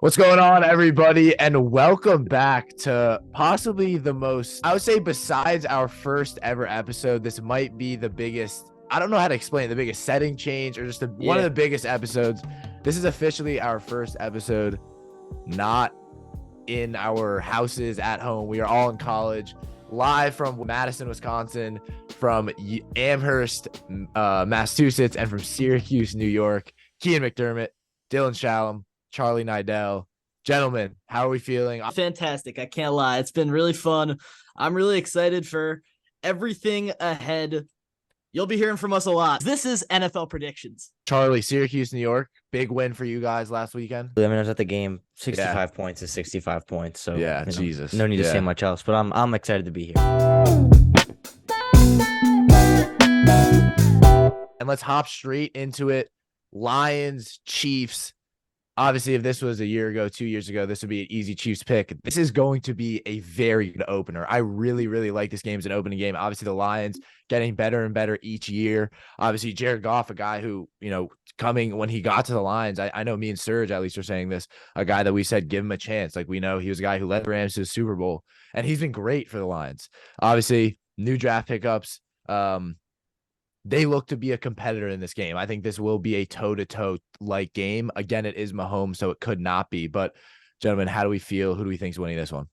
What's going on, everybody, and welcome back to possibly the most, I would say, besides our first ever episode, this might be the biggest, I don't know how to explain it, the biggest setting change or just one of Yeah. the biggest episodes. This is officially our first episode, not in our houses at home. We are all in college, live from Madison, Wisconsin, from Amherst, Massachusetts, and from Syracuse, New York. Kian McDermott, Dylan Shalom, Charlie Nidell. Gentlemen, how are we feeling? Fantastic. I can't lie. It's been really fun. I'm really excited for everything ahead. You'll be hearing from us a lot. This is NFL predictions. Charlie, Syracuse, New York. Big win for you guys last weekend. I mean, I was at the game. 65 points is 65 points. So yeah, Jesus. No need to say much else, but I'm excited to be here. And let's hop straight into it. Lions, Chiefs. Obviously, if this was a year ago, 2 years ago, this would be an easy Chiefs pick. This is going to be a very good opener. I really, really like this game as an opening game. Obviously, the Lions getting better and better each year. Obviously, Jared Goff, a guy who, coming when he got to the Lions, I know me and Serge at least are saying this, a guy that we said give him a chance. Like, we know he was a guy who led the Rams to the Super Bowl, and he's been great for the Lions. Obviously, new draft pickups. They look to be a competitor in this game. I think this will be a toe-to-toe like game. Again, it is Mahomes, so it could not be. But, gentlemen, how do we feel? Who do we think is winning this one?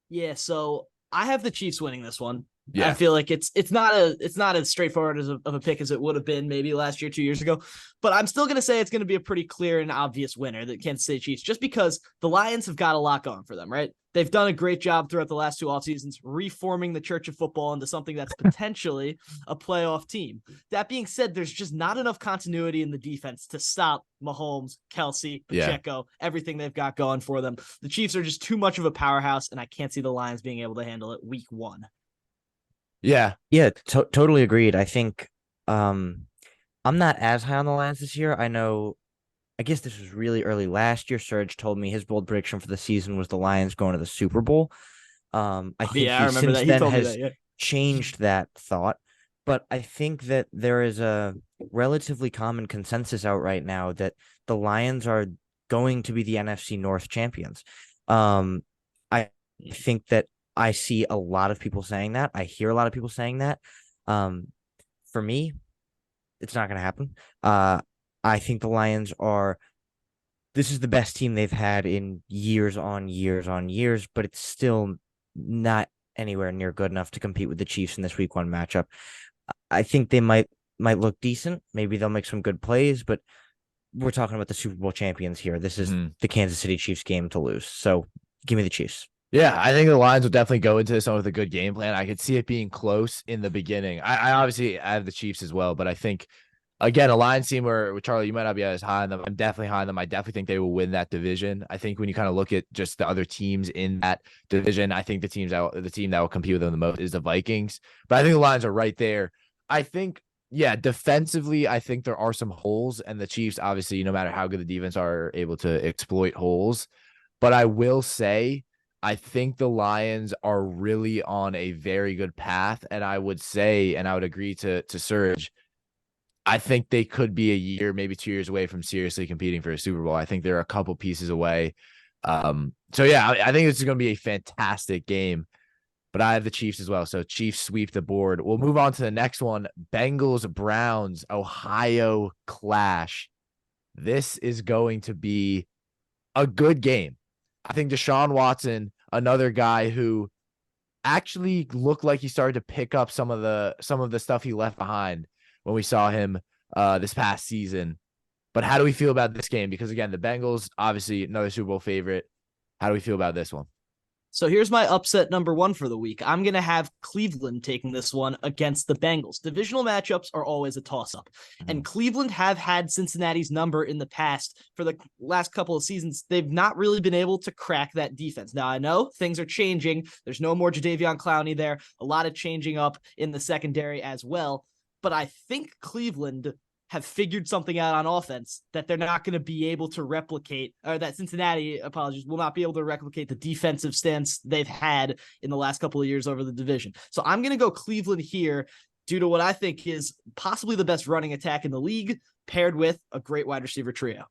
Yeah, so I have the Chiefs winning this one. Yeah. I feel like it's not as straightforward of a pick as it would have been maybe last year, 2 years ago. But I'm still going to say it's going to be a pretty clear and obvious winner, the Kansas City Chiefs, just because the Lions have got a lot going for them, right? They've done a great job throughout the last two off seasons, reforming the Church of Football into something that's potentially a playoff team. That being said, there's just not enough continuity in the defense to stop Mahomes, Kelsey, Pacheco, everything they've got going for them. The Chiefs are just too much of a powerhouse, and I can't see the Lions being able to handle it week one. Yeah. Yeah, totally agreed. I think I'm not as high on the Lions this year. I guess this was really early last year. Serge told me his bold prediction for the season was the Lions going to the Super Bowl. I think I remember that. He told me that, yeah. Changed that thought. But I think that there is a relatively common consensus out right now that the Lions are going to be the NFC North champions. I think that I see a lot of people saying that. I hear a lot of people saying that. For me, it's not going to happen. I think the Lions this is the best team they've had in years on years on years, but it's still not anywhere near good enough to compete with the Chiefs in this week one matchup. I think they might look decent. Maybe they'll make some good plays, but we're talking about the Super Bowl champions here. This is the Kansas City Chiefs game to lose. So give me the Chiefs. Yeah, I think the Lions will definitely go into this one with a good game plan. I could see it being close in the beginning. I obviously have the Chiefs as well, but I think, again, a Lions team where Charlie, you might not be as high on them. I'm definitely high on them. I definitely think they will win that division. I think when you kind of look at just the other teams in that division, I think the team that will compete with them the most is the Vikings. But I think the Lions are right there. I think, defensively, I think there are some holes, and the Chiefs, obviously, no matter how good the defense are able to exploit holes. But I will say, I think the Lions are really on a very good path, and I would say, and I would agree to Serge, I think they could be a year, maybe 2 years away from seriously competing for a Super Bowl. I think they're a couple pieces away. I think this is going to be a fantastic game, but I have the Chiefs as well. So Chiefs sweep the board. We'll move on to the next one. Bengals, Browns, Ohio clash. This is going to be a good game. I think Deshaun Watson, another guy who actually looked like he started to pick up some of the stuff he left behind when we saw him this past season. But how do we feel about this game? Because, again, the Bengals, obviously another Super Bowl favorite. How do we feel about this one? So here's my upset number one for the week. I'm going to have Cleveland taking this one against the Bengals. Divisional matchups are always a toss-up. And Cleveland have had Cincinnati's number in the past for the last couple of seasons. They've not really been able to crack that defense. Now, I know things are changing. There's no more Jadeveon Clowney there. A lot of changing up in the secondary as well. But I think Cleveland have figured something out on offense that they're not going to be able to replicate, or that Cincinnati, will not be able to replicate the defensive stance they've had in the last couple of years over the division. So I'm going to go Cleveland here due to what I think is possibly the best running attack in the league, paired with a great wide receiver trio.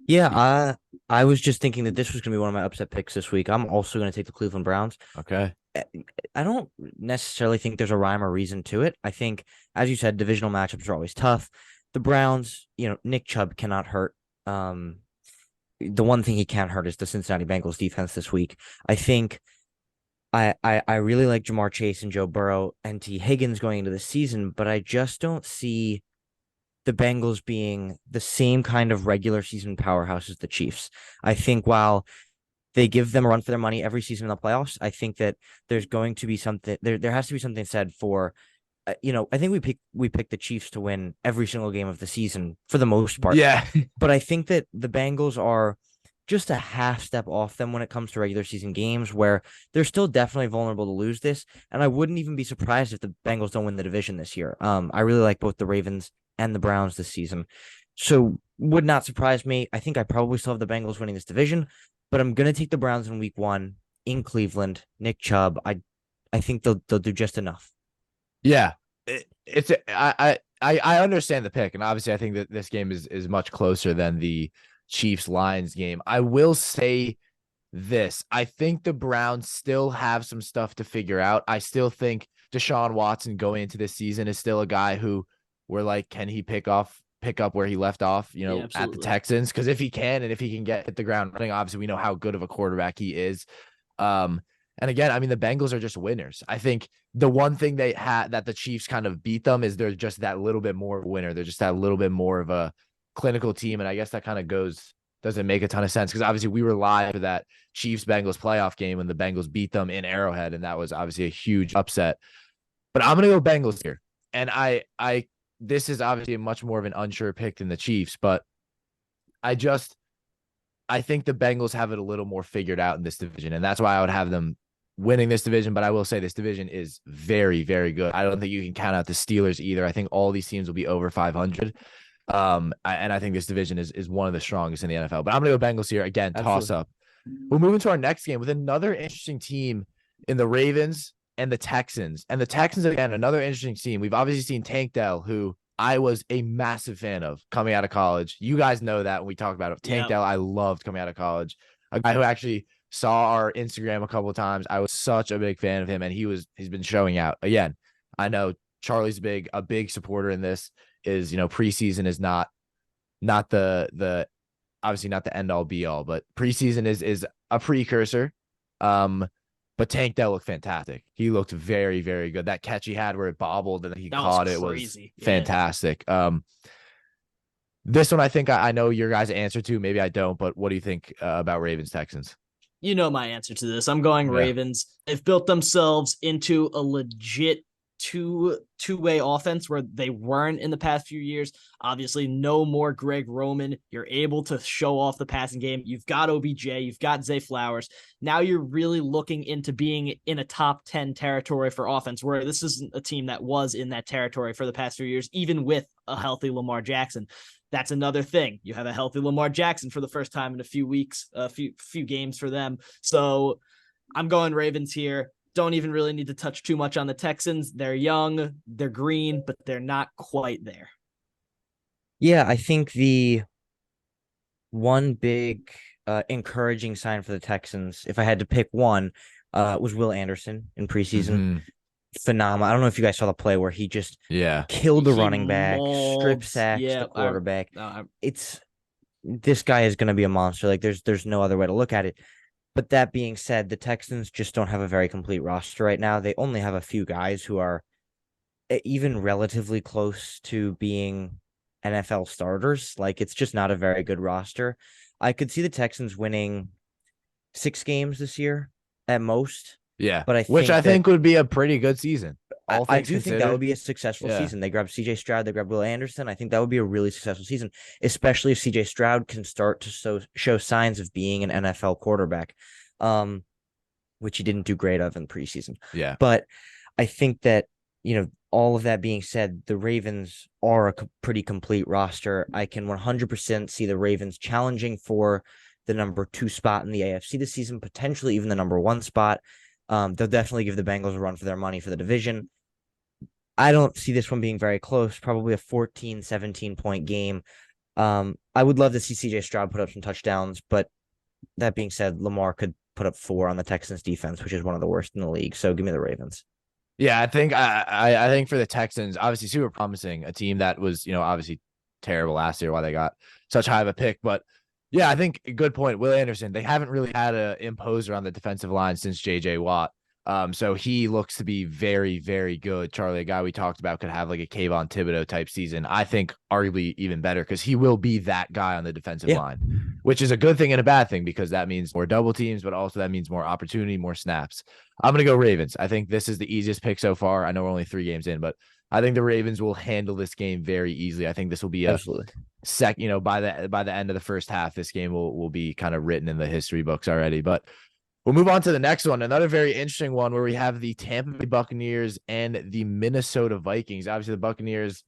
Yeah, I was just thinking that this was going to be one of my upset picks this week. I'm also going to take the Cleveland Browns. Okay. I don't necessarily think there's a rhyme or reason to it. I think, as you said, divisional matchups are always tough. The Browns, Nick Chubb cannot hurt. The one thing he can't hurt is the Cincinnati Bengals defense this week. I think I really like Jamar Chase and Joe Burrow and T. Higgins going into the season, but I just don't see the Bengals being the same kind of regular season powerhouse as the Chiefs. I think while they give them a run for their money every season in the playoffs, I think that there's going to be something there has to be something said for I think we picked the Chiefs to win every single game of the season for the most part. Yeah. But I think that the Bengals are just a half step off them when it comes to regular season games, where they're still definitely vulnerable to lose this. And I wouldn't even be surprised if the Bengals don't win the division this year. I really like both the Ravens and the Browns this season. So would not surprise me. I think I probably still have the Bengals winning this division, but I'm going to take the Browns in week 1 in Cleveland. Nick Chubb. I think they'll do just enough. Yeah. I understand the pick, and obviously I think that this game is much closer than the Chiefs Lions game. I will say this. I think the Browns still have some stuff to figure out. I still think Deshaun Watson going into this season is still a guy who we're like, can he pick up where he left off, at the Texans? Because if he can, and if he can hit the ground running, obviously we know how good of a quarterback he is. And again, I mean, the Bengals are just winners. I think the one thing they had that the Chiefs kind of beat them is they're just that little bit more winner. They're just that little bit more of a clinical team. And I guess that kind of doesn't make a ton of sense because obviously we were live for that Chiefs Bengals playoff game when the Bengals beat them in Arrowhead. And that was obviously a huge upset. But I'm going to go Bengals here. And this is obviously much more of an unsure pick than the Chiefs, but I think the Bengals have it a little more figured out in this division. And that's why I would have them winning this division. But I will say this division is very, very good. I don't think you can count out the Steelers either. I think all these teams will be over 500. And I think this division is one of the strongest in the NFL. But I'm going to go Bengals here. Again, toss up. We'll move into our next game with another interesting team in the Ravens and the Texans. And the Texans, again, another interesting team. We've obviously seen Tank Dell, who I was a massive fan of coming out of college. You guys know that when we talk about it. Tank Dell, I loved coming out of college. A guy who actually saw our Instagram a couple of times. I was such a big fan of him, and he's been showing out. Again, I know Charlie's a big supporter in this. Is preseason is not the obviously not the end all be all, but preseason is a precursor. But Tank Dell looked fantastic. He looked very, very good. That catch he had where it bobbled and he caught it was fantastic. This one I think I know your guys' answer to. Maybe I don't, but what do you think about Ravens Texans? You know my answer to this. I'm going Ravens. They've built themselves into a legit two-way offense where they weren't in the past few years. Obviously, no more Greg Roman. You're able to show off the passing game. You've got OBJ. You've got Zay Flowers. Now you're really looking into being in a top 10 territory for offense, where this isn't a team that was in that territory for the past few years, even with a healthy Lamar Jackson. That's another thing. You have a healthy Lamar Jackson for the first time in a few weeks, a few games for them. So I'm going Ravens here. Don't even really need to touch too much on the Texans. They're young, they're green, but they're not quite there. Yeah, I think the one big encouraging sign for the Texans, if I had to pick one, was Will Anderson in preseason. Mm-hmm. Phenomenal. I don't know if you guys saw the play where he just killed the running back, strip sacks the quarterback. This guy is going to be a monster. Like there's no other way to look at it. But that being said, the Texans just don't have a very complete roster right now. They only have a few guys who are even relatively close to being NFL starters. Like it's just not a very good roster. I could see the Texans winning 6 games this year at most. Yeah, but I think would be a pretty good season. I do think that would be a successful season. They grabbed CJ Stroud, they grabbed Will Anderson. I think that would be a really successful season, especially if CJ Stroud can start to show signs of being an NFL quarterback, which he didn't do great of in preseason. Yeah. But I think that, all of that being said, the Ravens are a pretty complete roster. I can 100% see the Ravens challenging for the number 2 spot in the AFC this season, potentially even the number 1 spot. They'll definitely give the Bengals a run for their money for the division. I don't see this one being very close, probably a 14, 17-point game. I would love to see CJ Stroud put up some touchdowns, but that being said, Lamar could put up 4 on the Texans defense, which is one of the worst in the league. So give me the Ravens. Yeah, I think for the Texans, obviously super promising, a team that was, obviously terrible last year why they got such high of a pick. But yeah, I think good point. Will Anderson, they haven't really had an imposer on the defensive line since JJ Watt. So he looks to be very, very good. Charlie, a guy we talked about, could have like a Kayvon Thibodeau type season. I think arguably even better because he will be that guy on the defensive line, which is a good thing and a bad thing because that means more double teams, but also that means more opportunity, more snaps. I'm going to go Ravens. I think this is the easiest pick so far. I know we're only 3 games in, but I think the Ravens will handle this game very easily. I think this will be a by the end of the first half, this game will be kind of written in the history books already. But we'll move on to the next one. Another very interesting one where we have the Tampa Bay Buccaneers and the Minnesota Vikings. Obviously, the Buccaneers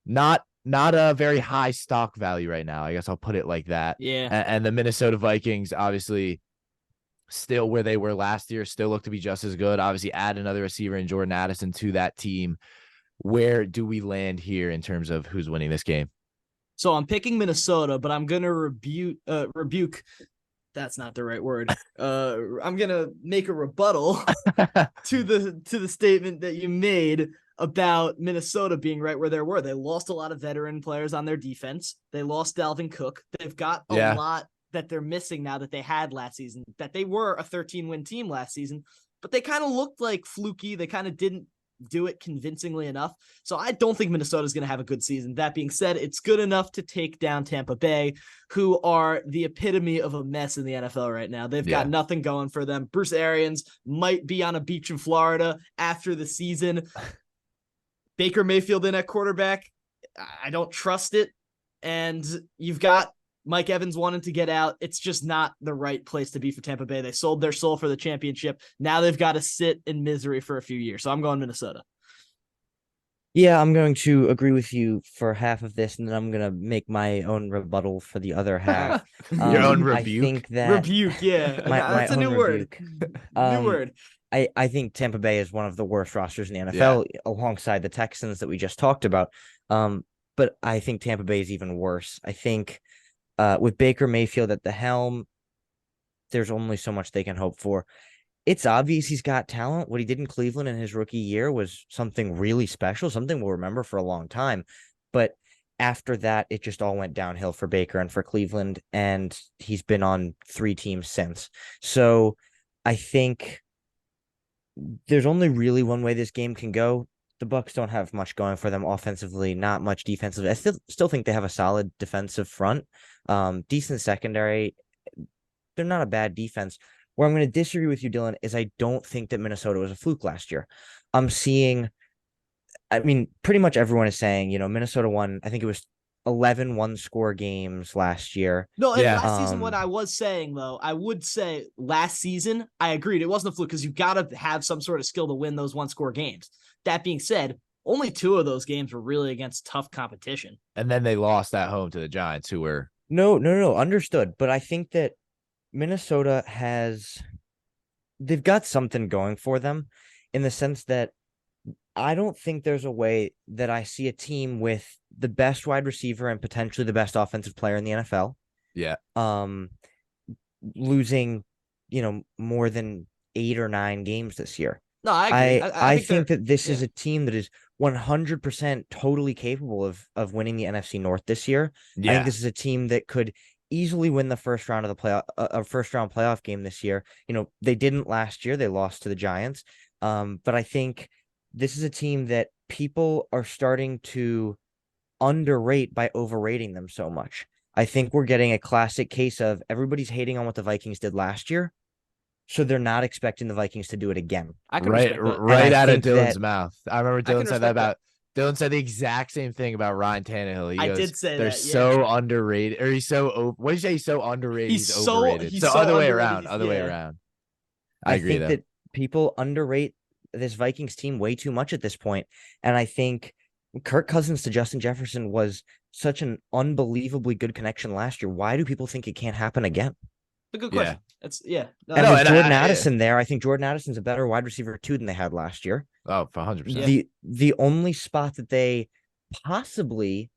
not a very high stock value right now. I guess I'll put it like that. Yeah. And the Minnesota Vikings, obviously, still where they were last year, still look to be just as good. Obviously, add another receiver in Jordan Addison to that team. Where do we land here in terms of who's winning this game? So I'm picking Minnesota, but I'm gonna rebuke. That's not the right word. I'm gonna make a rebuttal to the statement that you made about Minnesota being right where they were. They lost a lot of veteran players on their defense. They lost Dalvin Cook. They've got a lot that they're missing now that they had last season. That they were a 13-win team last season, but they kind of looked like fluky. They kind of didn't do it convincingly enough. So I don't think Minnesota's going to have a good season. That being said, it's good enough to take down Tampa Bay, who are the epitome of a mess in the NFL right now. They've got nothing going for them. Bruce Arians might be on a beach in Florida after the season. Baker Mayfield in at quarterback, I don't trust it. And you've got Mike Evans wanting to get out. It's just not the right place to be for Tampa Bay. They sold their soul for the championship. Now they've got to sit in misery for a few years. So I'm going Minnesota. Yeah, I'm going to agree with you for half of this, and then I'm going to make my own rebuttal for the other half. Your own rebuke? I think that rebuke, yeah. That's a new word. New word. I think Tampa Bay is one of the worst rosters in the NFL, alongside the Texans that we just talked about. But I think Tampa Bay is even worse. I think with Baker Mayfield at the helm, there's only so much they can hope for. It's obvious he's got talent. What he did in Cleveland in his rookie year was something really special, something we'll remember for a long time. But after that, it just all went downhill for Baker and for Cleveland, and he's been on 3 teams since. So I think there's only really one way this game can go. The Bucs don't have much going for them offensively, not much defensively. I still think they have a solid defensive front, decent secondary. They're not a bad defense. Where I'm going to disagree with you, Dylan, is I don't think that Minnesota was a fluke last year. I'm seeing, pretty much everyone is saying, Minnesota won, I think it was 11 one-score games last year. No, last season, what I was saying, though, I would say last season, I agreed. It wasn't a fluke because you've got to have some sort of skill to win those one-score games. That being said, only 2 of those games were really against tough competition. And then they lost at home to the Giants, who were... No, understood. But I think that Minnesota they've got something going for them in the sense that I don't think there's a way that I see a team with the best wide receiver and potentially the best offensive player in the NFL. Yeah. Losing, more than 8 or 9 games this year. No, I agree. I think that this is a team that is 100% totally capable of winning the NFC North this year. Yeah. I think this is a team that could easily win the first round of the playoff, a first round playoff game this year. They didn't last year; they lost to the Giants. But I think this is a team that people are starting to underrate by overrating them so much. I think we're getting a classic case of everybody's hating on what the Vikings did last year, so they're not expecting the Vikings to do it again. Right out of Dylan's mouth. I remember Dylan said that about. Dylan said the exact same thing about Ryan Tannehill. I did say they're so underrated, or he's so. What did you say? He's so underrated. He's overrated. So other way around. Other way around. I agree. Think that people underrate this Vikings team way too much at this point, and I think Kirk Cousins to Justin Jefferson was such an unbelievably good connection last year. Why do people think it can't happen again? A good question. No, and with Jordan Addison there, I think Jordan Addison's a better wide receiver too than they had last year. Oh, 100%. The only spot that they possibly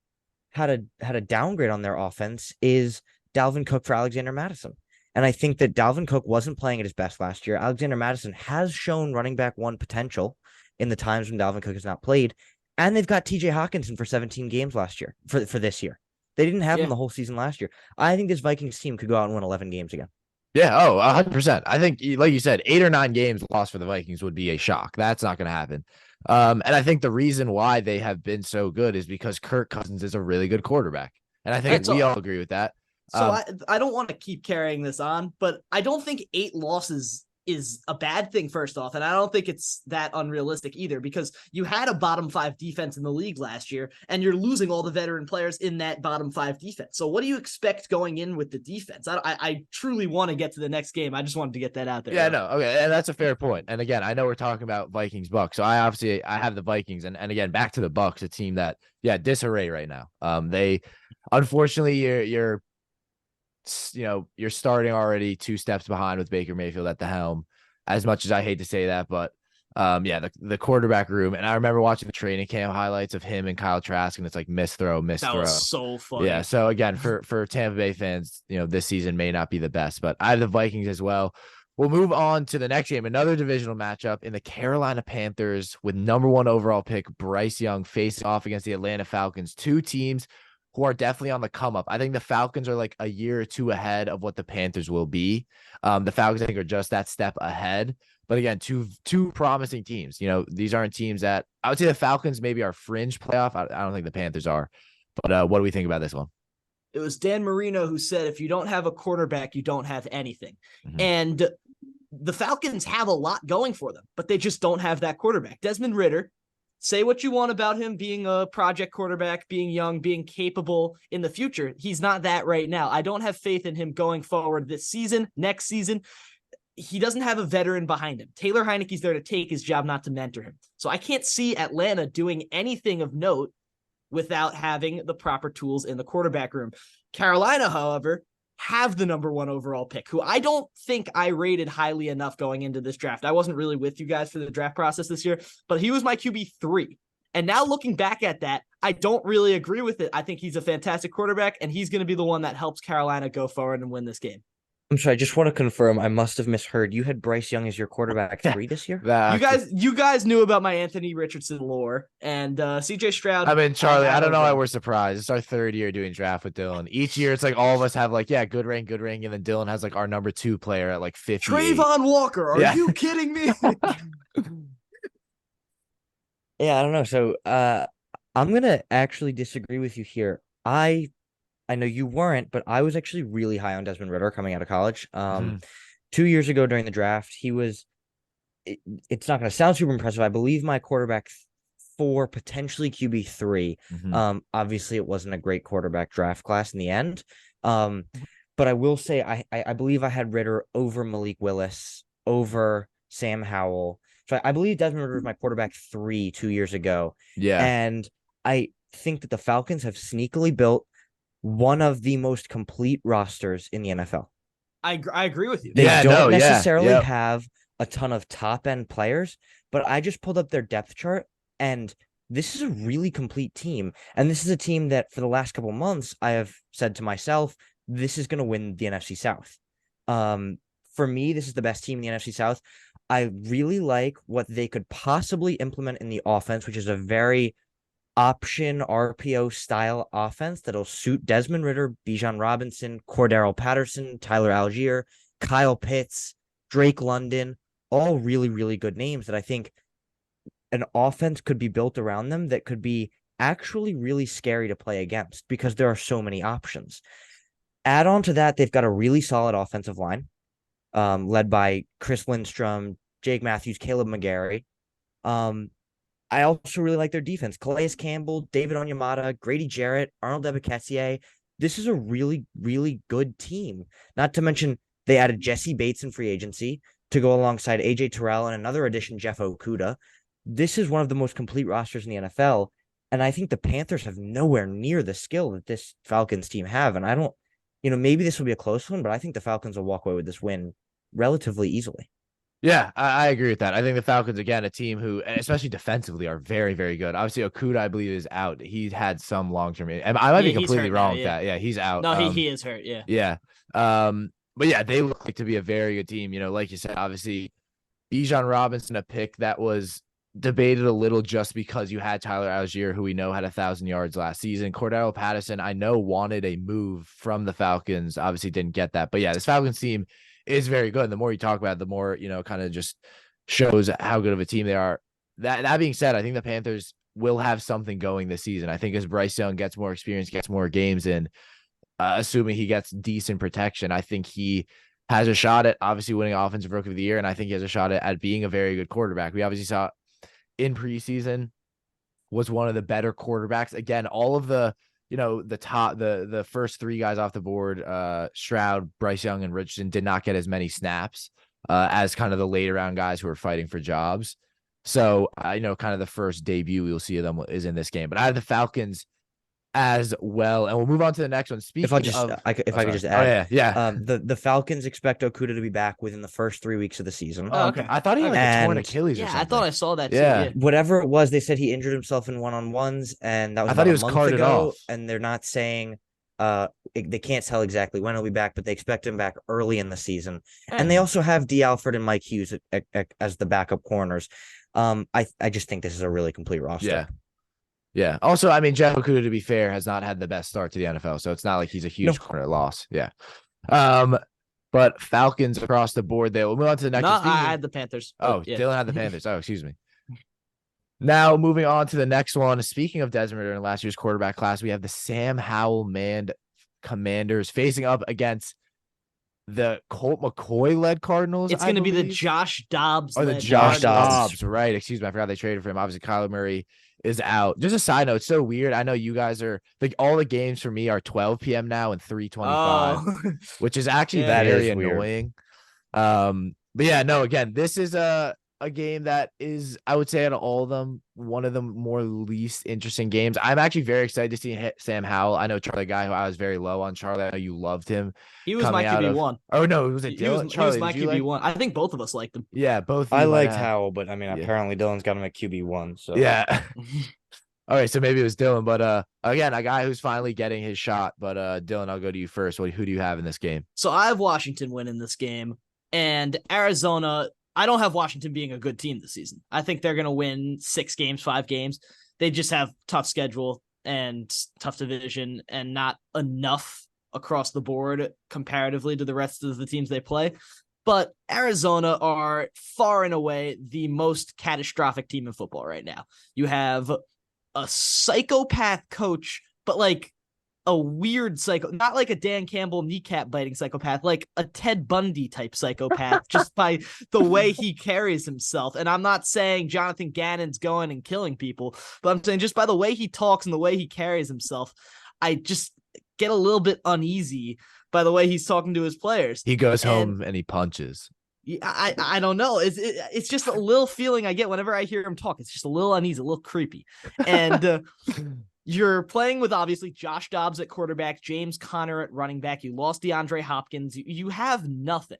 had a downgrade on their offense is Dalvin Cook for Alexander Mattison. And I think that Dalvin Cook wasn't playing at his best last year. Alexander Madison has shown running back one potential in the times when Dalvin Cook has not played. And they've got TJ Hawkinson for 17 games last year for this year. They didn't have him the whole season last year. I think this Vikings team could go out and win 11 games again. Yeah. Oh, 100%. I think, like you said, 8 or 9 games lost for the Vikings would be a shock. That's not going to happen. And I think the reason why they have been so good is because Kirk Cousins is a really good quarterback. And I think we all agree with that. So I don't want to keep carrying this on, but I don't think 8 losses is a bad thing, first off. And I don't think it's that unrealistic either, because you had a bottom 5 defense in the league last year, and you're losing all the veteran players in that bottom 5 defense. So what do you expect going in with the defense? I truly want to get to the next game. I just wanted to get that out there. Yeah, no. Okay. And that's a fair point. And again, I know we're talking about Vikings Bucks. So I have the Vikings, and again, back to the Bucks, a team that, disarray right now. They, unfortunately, you're starting already 2 steps behind with Baker Mayfield at the helm, as much as I hate to say that, but the quarterback room. And I remember watching the training camp highlights of him and Kyle Trask, and it's like miss throw. That was so funny. Yeah. So again, for Tampa Bay fans, this season may not be the best, but I have the Vikings as well. We'll move on to the next game, another divisional matchup in the Carolina Panthers with number 1 overall pick Bryce Young facing off against the Atlanta Falcons, 2 teams who are definitely on the come up. I think the Falcons are like a year or 2 ahead of what the Panthers will be. The Falcons, I think, are just that step ahead. But again, two promising teams. These aren't teams that I would say the Falcons maybe are fringe playoff. I don't think the Panthers are. But what do we think about this one? It was Dan Marino who said, if you don't have a quarterback, you don't have anything. Mm-hmm. And the Falcons have a lot going for them, but they just don't have that quarterback. Desmond Ridder, say what you want about him being a project quarterback, being young, being capable in the future. He's not that right now. I don't have faith in him going forward this season, next season. He doesn't have a veteran behind him. Taylor Heineke's there to take his job, not to mentor him. So I can't see Atlanta doing anything of note without having the proper tools in the quarterback room. Carolina, however, have the number 1 overall pick, who I don't think I rated highly enough going into this draft. I wasn't really with you guys for the draft process this year, but he was my QB3. And now looking back at that, I don't really agree with it. I think he's a fantastic quarterback, and he's going to be the one that helps Carolina go forward and win this game. I'm sorry, I just want to confirm. I must have misheard. You had Bryce Young as your quarterback 3 this year? You guys knew about my Anthony Richardson lore, and CJ Stroud. I mean, Charlie, I don't know why we're surprised. It's our 3rd year doing draft with Dylan. Each year, it's like all of us have good rank, and then Dylan has like our number 2 player at like 50. Trayvon Walker, are you kidding me? Yeah, I don't know. So I'm gonna actually disagree with you here. I know you weren't, but I was actually really high on Desmond Ridder coming out of college. 2 years ago during the draft, he was, it's not going to sound super impressive. I believe my quarterback 4, potentially QB3. Obviously it wasn't a great quarterback draft class in the end. But I will say, I believe I had Ridder over Malik Willis, over Sam Howell. So I believe Desmond Ridder was my quarterback 3 2 years ago. Yeah. And I think that the Falcons have sneakily built one of the most complete rosters in the NFL. I agree with you. They don't necessarily have a ton of top end players, but I just pulled up their depth chart, and this is a really complete team. And this is a team that for the last couple of months, I have said to myself, this is going to win the NFC South. For me, this is the best team in the NFC South. I really like what they could possibly implement in the offense, which is a very option RPO style offense that'll suit Desmond Ridder, Bijan Robinson, Cordero Patterson, Tyler Algier, Kyle Pitts, Drake London, all really, really good names that I think an offense could be built around them that could be actually really scary to play against because there are so many options. Add on to that, they've got a really solid offensive line, led by Chris Lindstrom, Jake Matthews, Caleb McGarry. I also really like their defense. Calais Campbell, David Onyemata, Grady Jarrett, Arnold Ebiketie. This is a really, really good team. Not to mention they added Jesse Bates in free agency to go alongside AJ Terrell and another addition, Jeff Okudah. This is one of the most complete rosters in the NFL. And I think the Panthers have nowhere near the skill that this Falcons team have. And I don't, maybe this will be a close one, but I think the Falcons will walk away with this win relatively easily. Yeah, I agree with that. I think the Falcons, again, a team who, especially defensively, are very, very good. Obviously, Okudah, I believe, is out. He had some long-term. I might be completely wrong with that. Yeah, he's out. No, he is hurt. Yeah. Yeah. but yeah, they look like to be a very good team. You know, like you said, obviously, Bijan Robinson, a pick that was debated a little just because you had Tyler Algier, who we know had 1,000 yards last season. Cordero Patterson, I know, wanted a move from the Falcons. Obviously, didn't get that. But yeah, this Falcons team is very good. And the more you talk about it, the more, kind of just shows how good of a team they are. That being said, I think the Panthers will have something going this season. I think as Bryce Young gets more experience, gets more games in, assuming he gets decent protection, I think he has a shot at obviously winning Offensive Rookie of the Year, and I think he has a shot at being a very good quarterback. We obviously saw in preseason was one of the better quarterbacks. Again, all of the the first three guys off the board, Stroud, Bryce Young, and Richardson, did not get as many snaps as kind of the later round guys who are fighting for jobs. So I know kind of the first debut we'll see of them is in this game. But I have the Falcons as well, and we'll move on to the next one. Speaking I could just add, yeah. The Falcons expect Okuda to be back within the first 3 weeks of the season. Oh, okay. I thought he had like a torn Achilles or something. I thought I saw that too. Yeah. Whatever it was, they said he injured himself in one-on-ones, and that was I thought he was a month carted ago, off. and they're not saying they can't tell exactly when he'll be back, but they expect him back early in the season. And they also have D. Alford and Mike Hughes as the backup corners. I just think this is a really complete roster. Yeah. Yeah. Also, I mean, Jeff Okudah, to be fair, has not had the best start to the NFL, so it's not like he's a huge corner loss. Yeah. But Falcons across the board there. We'll move on to the next one. I had the Panthers. Oh, yeah. Dylan had the Panthers. Oh, excuse me. Now, moving on to the next one. Speaking of Desmond Ridder in last year's quarterback class, we have the Sam Howell Commanders facing up against the Colt McCoy-led Cardinals. It's going to be the Josh Dobbs. Or the Josh Dobbs, right. Excuse me. I forgot they traded for him. Obviously, Kyler Murray is out. Just a side note, it's so weird. I know you guys are like all the games for me are 12 p.m. now and 3:25, which is actually very annoying. But yeah, no, again, this is a game that is, I would say, out of all of them, one of the more least interesting games. I'm actually very excited to see Sam Howell. I know Charlie, a guy who I was very low on. Charlie, I know you loved him. He was my QB1. Oh, no, was it Dylan? He was my QB1. I think both of us liked him. Yeah, both. I liked Howell, but I mean, apparently Dylan's got him at QB1. So yeah. All right, so maybe it was Dylan, but again, a guy who's finally getting his shot. But Dylan, I'll go to you first. Who do you have in this game? So I have Washington winning this game, and Arizona. I don't have Washington being a good team this season. I think they're going to win 6 games, 5 games. They just have tough schedule and tough division and not enough across the board comparatively to the rest of the teams they play. But Arizona are far and away the most catastrophic team in football right now. You have a psychopath coach, but like a weird not like a Dan Campbell kneecap biting psychopath, like a Ted Bundy type psychopath, just by the way he carries himself. And I'm not saying Jonathan Gannon's going and killing people, but I'm saying just by the way he talks and the way he carries himself, I just get a little bit uneasy by the way he's talking to his players. He goes home and he punches. I don't know. It's just a little feeling I get whenever I hear him talk. It's just a little uneasy, a little creepy. And you're playing with obviously Josh Dobbs at quarterback, James Conner at running back. You lost DeAndre Hopkins. You have nothing.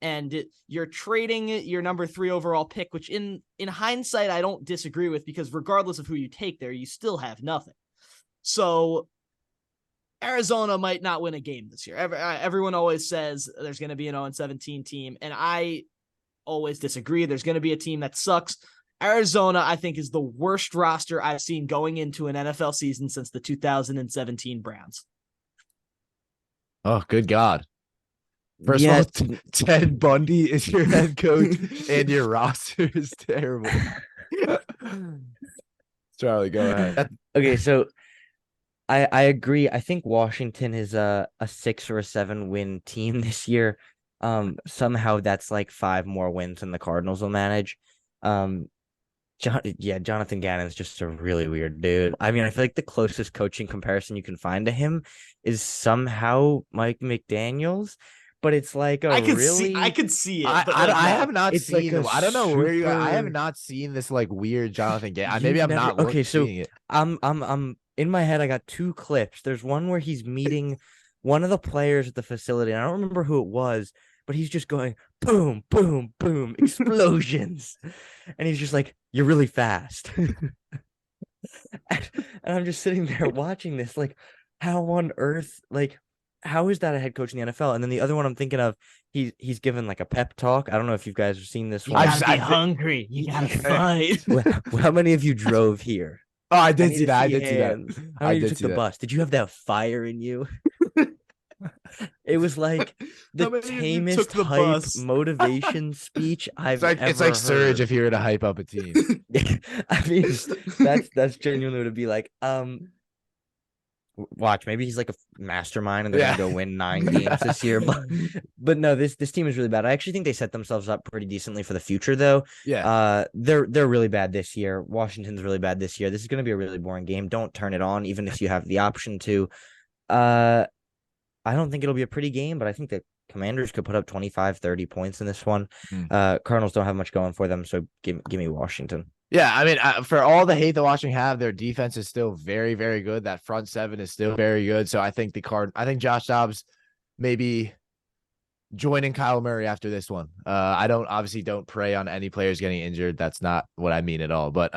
And you're trading your number 3 overall pick, which in hindsight, I don't disagree with, because regardless of who you take there, you still have nothing. So Arizona might not win a game this year. Everyone always says there's going to be an 0-17 team, and I always disagree. There's going to be a team that sucks. Arizona, I think, is the worst roster I've seen going into an NFL season since the 2017 Browns. Oh, good God. First of all, Ted Bundy is your head coach, and your roster is terrible. Charlie, go ahead. Okay, so I agree. I think Washington is a 6 or a 7 win team this year. Somehow that's like 5 more wins than the Cardinals will manage. Jonathan Gannon's just a really weird dude. I mean, I feel like the closest coaching comparison you can find to him is somehow Mike McDaniels, but it's like I could see it. I have not seen. Like I don't know where you. I have not seen this like weird Jonathan Gannon. Maybe I'm not. Okay, so seeing it. I'm in my head. I got 2 clips. There's one where he's meeting one of the players at the facility. And I don't remember who it was, but he's just going boom, boom, boom, explosions. And he's just like, you're really fast. And I'm just sitting there watching this, like, how on earth, like, how is that a head coach in the NFL? And then the other one I'm thinking of, he's given like a pep talk. I don't know if you guys have seen this You one. gotta be hungry. You gotta fight. How many of you drove here? Oh, I I did need see to that. I see did see that. hands. How I many of you did took see the that. bus? Did you have that fire in you? It was like the How many of you tamest took the hype bus? motivation speech I've ever It's like Surge heard. if you were to hype up a team. I mean, that's genuinely to be like, watch, maybe he's like a mastermind and they're Yeah. gonna go win 9 games this year. But no, this team is really bad. I actually think they set themselves up pretty decently for the future, though. Yeah. They're really bad this year. Washington's really bad this year. This is gonna be a really boring game. Don't turn it on, even if you have the option to. I don't think it'll be a pretty game, but I think the Commanders could put up 25, 30 points in this one. Cardinals don't have much going for them, so give me Washington. Yeah, I mean, for all the hate the Washington have, their defense is still very, very good. That front seven is still very good. So I think I think Josh Dobbs maybe joining Kyle Murray after this one. I don't prey on any players getting injured. That's not what I mean at all. But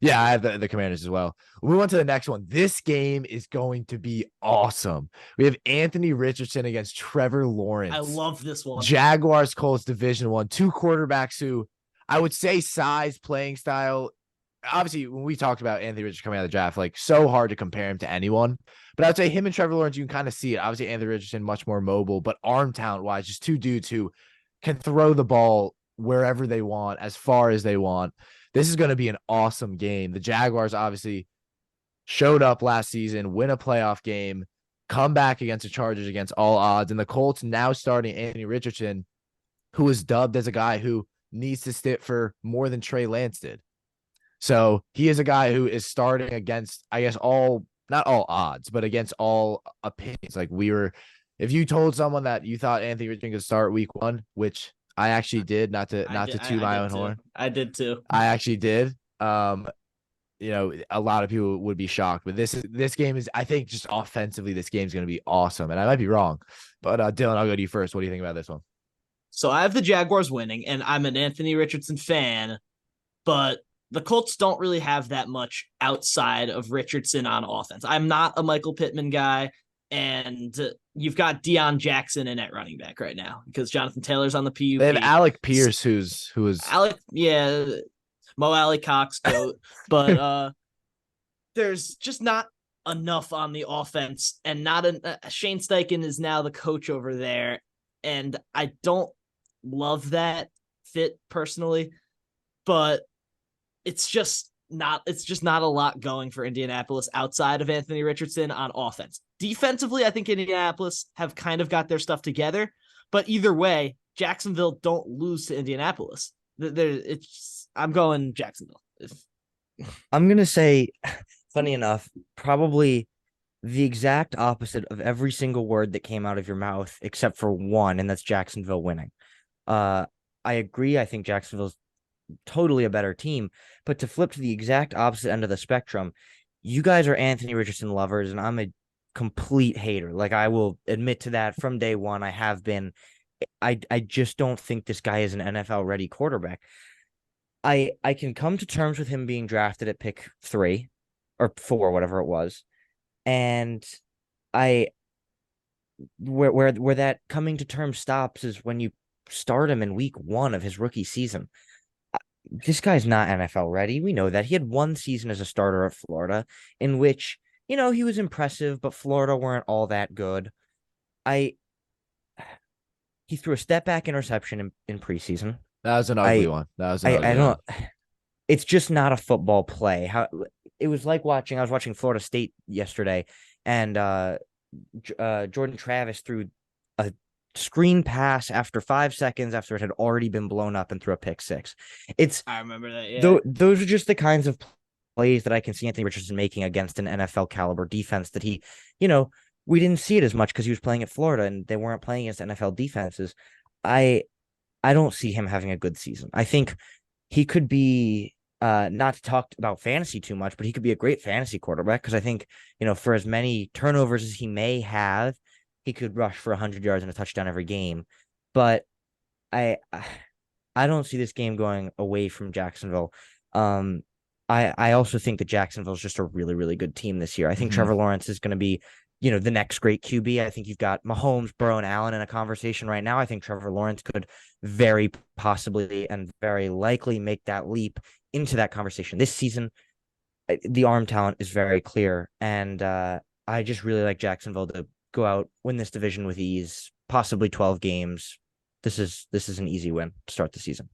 yeah, I have the Commanders as well. We went to the next one. This game is going to be awesome. We have Anthony Richardson against Trevor Lawrence. I love this one. Jaguars Colts Division 1. Two quarterbacks who I would say size, playing style. Obviously, when we talked about Anthony Richardson coming out of the draft, like so hard to compare him to anyone. But I would say him and Trevor Lawrence, you can kind of see it. Obviously, Anthony Richardson much more mobile, but arm talent wise, just two dudes who can throw the ball wherever they want, as far as they want. This is going to be an awesome game. The Jaguars obviously showed up last season, win a playoff game, come back against the Chargers against all odds, and the Colts now starting Anthony Richardson, who is dubbed as a guy who needs to sit for more than Trey Lance did. So he is a guy who is starting against, I guess, not all odds, but against all opinions. Like if you told someone that you thought Anthony Richardson could start week 1, which I actually did, not to toot my own horn. I did too. I actually did. A lot of people would be shocked, but this game is, I think, just offensively, this game's going to be awesome. And I might be wrong, but Dylan, I'll go to you first. What do you think about this one? So I have the Jaguars winning, and I'm an Anthony Richardson fan, but the Colts don't really have that much outside of Richardson on offense. I'm not a Michael Pittman guy, and you've got Deion Jackson in at running back right now because Jonathan Taylor's on the PUP. They have Alec Pierce, who is Mo Alley Cox goat, but there's just not enough on the offense, and Shane Steichen is now the coach over there, and I don't love that fit personally, but it's just not a lot going for Indianapolis outside of Anthony Richardson on offense. Defensively, I think Indianapolis have kind of got their stuff together, but either way, Jacksonville don't lose to Indianapolis. I'm going Jacksonville. I'm gonna say, funny enough, probably the exact opposite of every single word that came out of your mouth, except for one, and that's Jacksonville winning. I agree. I think Jacksonville's totally a better team, but to flip to the exact opposite end of the spectrum, you guys are Anthony Richardson lovers, and I'm a complete hater. Like, I will admit to that from day one. I have been. I just don't think this guy is an NFL ready quarterback. I can come to terms with him being drafted at pick 3 or 4, whatever it was. And where that coming to terms stops is when you start him in week 1 of his rookie season. This guy's not NFL ready. We know that. He had 1 season as a starter at Florida in which, he was impressive, but Florida weren't all that good. He threw a step back interception in preseason. That was an ugly one. I don't. It's just not a football play. It was like I was watching Florida State yesterday, and Jordan Travis threw a screen pass after 5 seconds after it had already been blown up and threw a pick 6. I remember that. Yeah. Those are just the kinds of plays that I can see Anthony Richardson making against an NFL caliber defense that he, we didn't see it as much because he was playing at Florida and they weren't playing against NFL defenses. I don't see him having a good season. I think he could be, not to talk about fantasy too much, but he could be a great fantasy quarterback because I think, for as many turnovers as he may have, he could rush for 100 yards and a touchdown every game. But I don't see this game going away from Jacksonville. I also think that Jacksonville is just a really, really good team this year. I think Trevor Lawrence is going to be the next great QB. I think you've got Mahomes, Burrow, and Allen in a conversation right now. I think Trevor Lawrence could very possibly and very likely make that leap into that conversation this season. The arm talent is very clear, and I just really like Jacksonville to go out, win this division with ease, possibly 12 games. This is an easy win to start the season.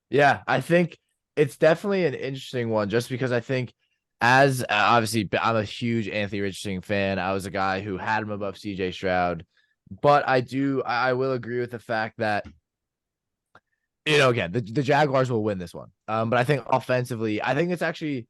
Yeah, I think it's definitely an interesting one just because I think as obviously I'm a huge Anthony Richardson fan. I was a guy who had him above CJ Stroud, but I will agree with the fact that again, the Jaguars will win this one. But I think offensively, I think it's actually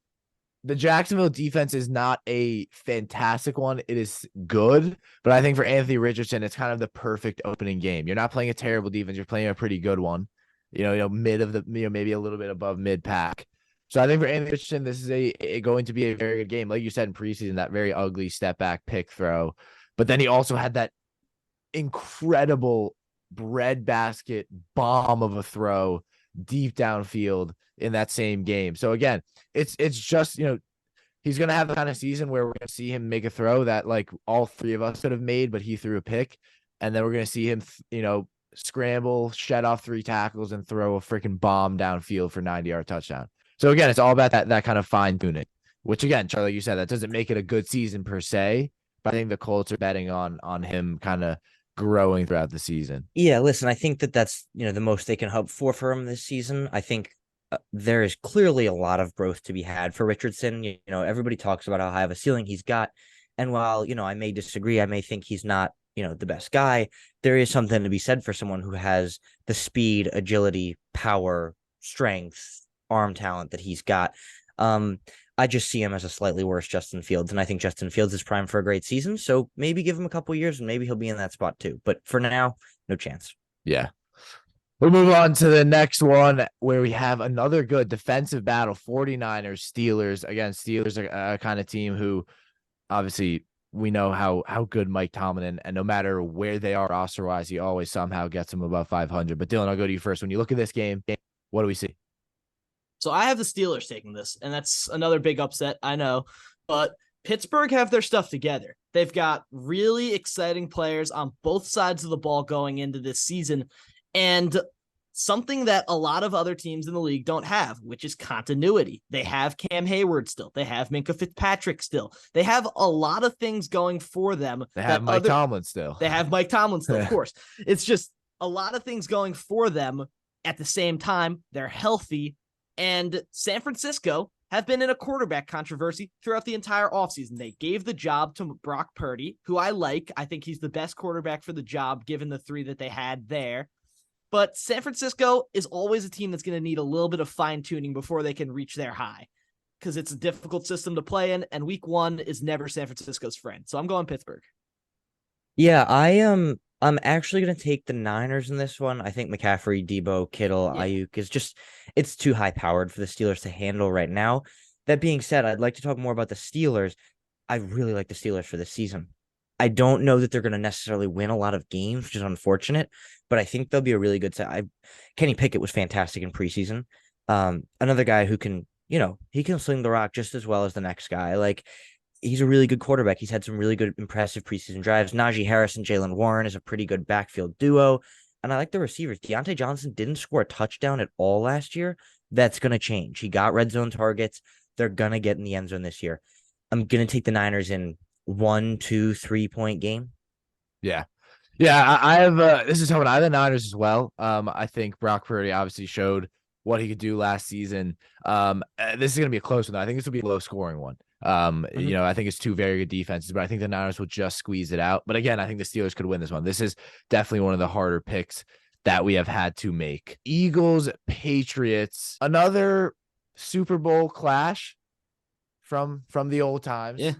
the Jacksonville defense is not a fantastic one. It is good, but I think for Anthony Richardson, it's kind of the perfect opening game. You're not playing a terrible defense. You're playing a pretty good one. Mid of the, maybe a little bit above mid pack. So I think for Anthony Richardson, this is going to be a very good game. Like you said in preseason, that very ugly step back pick throw, but then he also had that incredible breadbasket bomb of a throw deep downfield in that same game. So again, it's just, he's going to have the kind of season where we're going to see him make a throw that like all three of us could have made, but he threw a pick. And then we're going to see him, scramble, shed off 3 tackles and throw a freaking bomb downfield for 90-yard touchdown. So again, it's all about that kind of fine tuning, which again, Charlie, like you said, that doesn't make it a good season per se, but I think the Colts are betting on him kind of growing throughout the season. Yeah, listen, I think that's, the most they can hope for him this season. I think there is clearly a lot of growth to be had for Richardson. Everybody talks about how high of a ceiling he's got. And while, I may disagree, I may think he's not, the best guy, there is something to be said for someone who has the speed, agility, power, strength, arm talent that he's got. I just see him as a slightly worse Justin Fields, and I think Justin Fields is primed for a great season. So maybe give him a couple years, and maybe he'll be in that spot too. But for now, no chance. Yeah. We'll move on to the next one where we have another good defensive battle, 49ers, Steelers. Again, Steelers are a kind of team who obviously we know how good Mike Tomlin, and no matter where they are roster-wise, he always somehow gets them above 500. But Dylan, I'll go to you first. When you look at this game, what do we see? So I have the Steelers taking this, and that's another big upset, I know. But Pittsburgh have their stuff together. They've got really exciting players on both sides of the ball going into this season, and something that a lot of other teams in the league don't have, which is continuity. They have Cam Hayward still. They have Minkah Fitzpatrick still. They have a lot of things going for them. They have Mike Tomlin still. They have Mike Tomlin still, of course. It's just a lot of things going for them at the same time. They're healthy. And San Francisco have been in a quarterback controversy throughout the entire offseason. They gave the job to Brock Purdy, who I like. I think he's the best quarterback for the job, given the 3 that they had there. But San Francisco is always a team that's going to need a little bit of fine-tuning before they can reach their high, because it's a difficult system to play in, and week 1 is never San Francisco's friend. So I'm going Pittsburgh. Yeah, I'm actually going to take the Niners in this one. I think McCaffrey, Debo, Kittle, Ayuk is just, it's too high powered for the Steelers to handle right now. That being said, I'd like to talk more about the Steelers. I really like the Steelers for this season. I don't know that they're going to necessarily win a lot of games, which is unfortunate, but I think they'll be a really good set. Kenny Pickett was fantastic in preseason. Another guy who can, he can sling the rock just as well as the next guy. Like, he's a really good quarterback. He's had some really good, impressive preseason drives. Najee Harris and Jaylen Warren is a pretty good backfield duo. And I like the receivers. Deontay Johnson didn't score a touchdown at all last year. That's going to change. He got red zone targets. They're going to get in the end zone this year. I'm going to take the Niners in 1, 2, 3 point game. Yeah. Yeah. I have, this is something I have the Niners as well. I think Brock Purdy obviously showed what he could do last season. This is going to be a close one. I think this will be a low scoring one. I think it's 2 very good defenses, but I think the Niners will just squeeze it out. But again, I think the Steelers could win this one. This is definitely one of the harder picks that we have had to make. Eagles, Patriots, another Super Bowl clash from the old times. Yeah.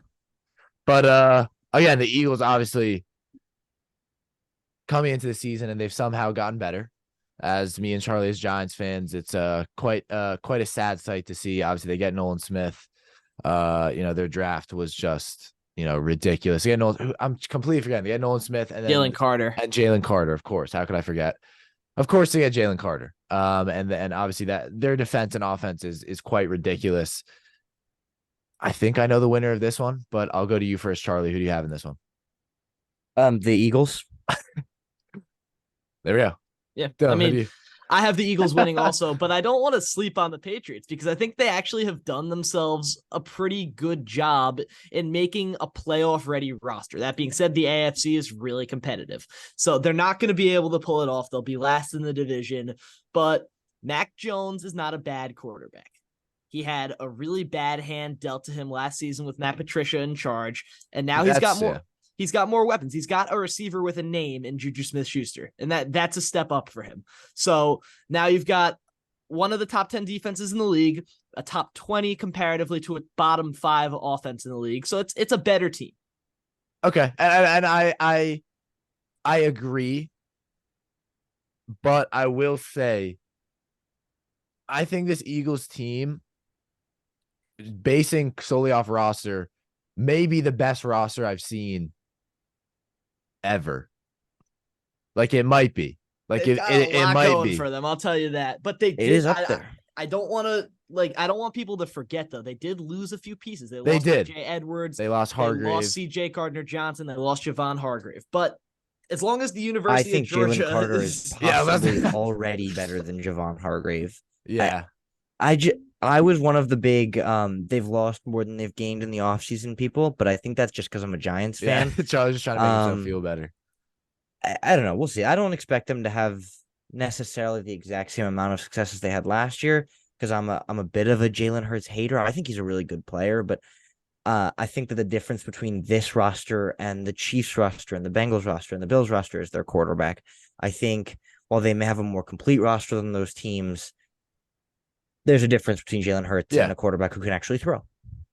But again, the Eagles obviously coming into the season, and they've somehow gotten better. As me and Charlie as Giants fans, it's quite a sad sight to see. Obviously, they get Nolan Smith. Their draft was just, ridiculous. Again, I'm completely forgetting. They had Nolan Smith and then Jalen Carter. And Jalen Carter, of course. How could I forget? Of course, they had Jalen Carter. And obviously that their defense and offense is quite ridiculous. I think I know the winner of this one, but I'll go to you first, Charlie. Who do you have in this one? The Eagles. There we go. Yeah, Dylan, I who mean, do you- I have the Eagles winning also, but I don't want to sleep on the Patriots because I think they actually have done themselves a pretty good job in making a playoff ready roster. That being said, the AFC is really competitive. So they're not going to be able to pull it off. They'll be last in the division, but Mac Jones is not a bad quarterback. He had a really bad hand dealt to him last season with Matt Patricia in charge, and now he's got more. yeah. He's got more weapons. He's got a receiver with a name in Juju Smith-Schuster, and that's a step up for him. So now you've got one of the top 10 defenses in the league, a top 20 comparatively to a bottom 5 offense in the league. So it's a better team. Okay, and I agree, but I will say, I think this Eagles team, basing solely off roster, may be the best roster I've seen ever. Like it might be. Like They've it, got it, a lot it might going be. for them. I'll tell you that. But they It did. is up there. I don't want to I don't want people to forget though. They did lose a few pieces. They They lost did. Jay Edwards. They lost They Hargrave. lost C.J. Gardner-Johnson. They lost Javon Hargrave. But as long as the I University think of Georgia Jalen Carter is Yeah, possibly that's- already better than Javon Hargrave. Yeah. I was one of the big they've lost more than they've gained in the offseason people, but I think that's just because I'm a Giants Yeah. fan. Charles just trying to make himself Um, feel better. I don't know. We'll see. I don't expect them to have necessarily the exact same amount of success as they had last year because I'm a bit of a Jalen Hurts hater. I think he's a really good player, but I think that the difference between this roster and the Chiefs roster and the Bengals roster and the Bills roster is their quarterback. I think while they may have a more complete roster than those teams, there's a difference between Jalen Hurts Yeah. and a quarterback who can actually throw.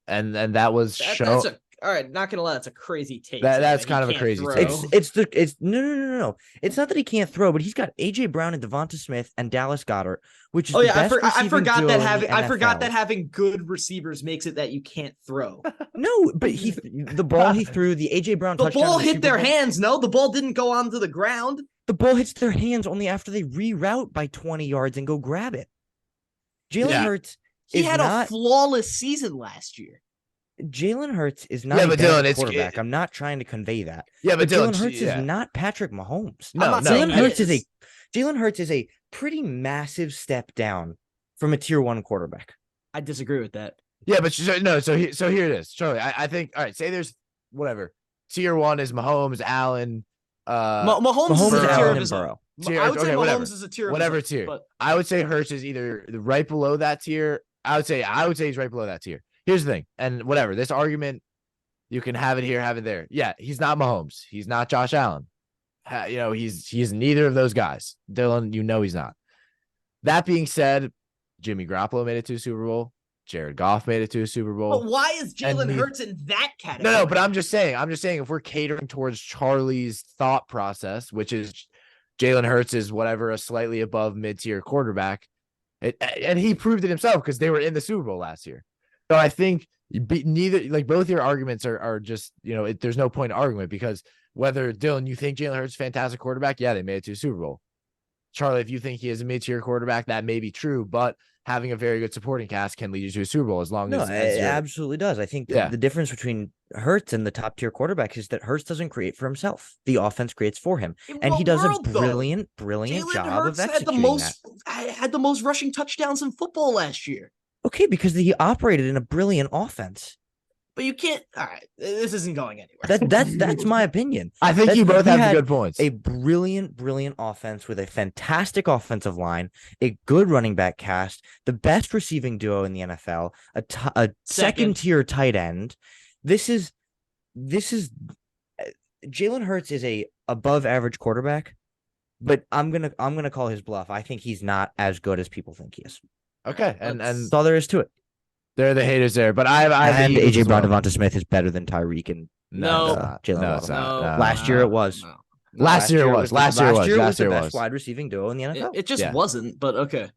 And that was shown. all right, not gonna lie, that's a crazy take. That's He kind of a can't crazy throw. take. It's no. It's not that he can't throw, but he's got AJ Brown and Devonta Smith and Dallas Goedert, which is Oh the yeah, best I receiving forgot duo that in the having I forgot NFL. that having good receivers makes it that you can't throw. No, but the ball he threw, the AJ Brown The touchdown ball in the hit Super their Bowl, hands. No, the ball didn't go onto the ground. The ball hits their hands only after they reroute by 20 yards and go grab it. Jalen Yeah. Hurts He is had not a flawless season last year. Jalen Hurts is not Yeah, a but bad Dylan, it's- quarterback. I'm not trying to convey that. Yeah, But but Dylan, Jalen Hurts yeah. is not Patrick Mahomes. No, I'm not no. saying Jalen he Hurts is. Jalen Hurts is a pretty massive step down from a tier 1 quarterback. I disagree with that. Yeah, but so here it is, Charlie. I think, all right, say there's whatever tier 1 is Mahomes, Allen, Mahomes is Mahomes, a tier Allen, of and his own. Burrow. Tier- I would say okay, Mahomes whatever. is a tier of Whatever his own, tier. but I would say Hurts is either right below that tier. I would say he's right below that tier. Here's the thing, and whatever this argument, you can have it here, have it there. Yeah, he's not Mahomes. He's not Josh Allen. He's neither of those guys. Dylan, he's not. That being said, Jimmy Garoppolo made it to a Super Bowl. Jared Goff made it to a Super Bowl. But why is Jalen And Hurts in that category? No, but I'm just saying if we're catering towards Charlie's thought process, which is Jalen Hurts is whatever, a slightly above mid-tier quarterback, and he proved it himself because they were in the Super Bowl last year. So I think both your arguments are just, there's no point in arguing because whether Dylan, you think Jalen Hurts is a fantastic quarterback, yeah, they made it to a Super Bowl. Charlie, if you think he is a mid-tier quarterback, that may be true, but having a very good supporting cast can lead you to a Super Bowl as long No, as it you're- absolutely does. I think Yeah. the difference between Hurts and the top tier quarterbacks is that Hurts doesn't create for himself. The offense creates for him. In And he what does world, a though? brilliant Jalen job Hurts of had the executing most that. had the most rushing touchdowns in football last year. Okay, because he operated in a brilliant offense. But you can't. All right, this isn't going anywhere. That's my opinion. I think That's- you both he have had good points. A brilliant offense with a fantastic offensive line, a good running back cast, the best receiving duo in the NFL, a second tier tight end. This is Jalen Hurts is a above average quarterback, but I'm gonna call his bluff. I think he's not as good as people think he is. Okay, and That's all there is to it. they're the haters there, but I have And the Eagles AJ as Brown, well. Devonta Smith is better than Tyreek and No. Jalen No, it's Waddle. not. Last year it was. No. Last year it was. Last year it was. the Last year it best was. wide receiving duo in the NFL. It just Yeah. wasn't. But okay.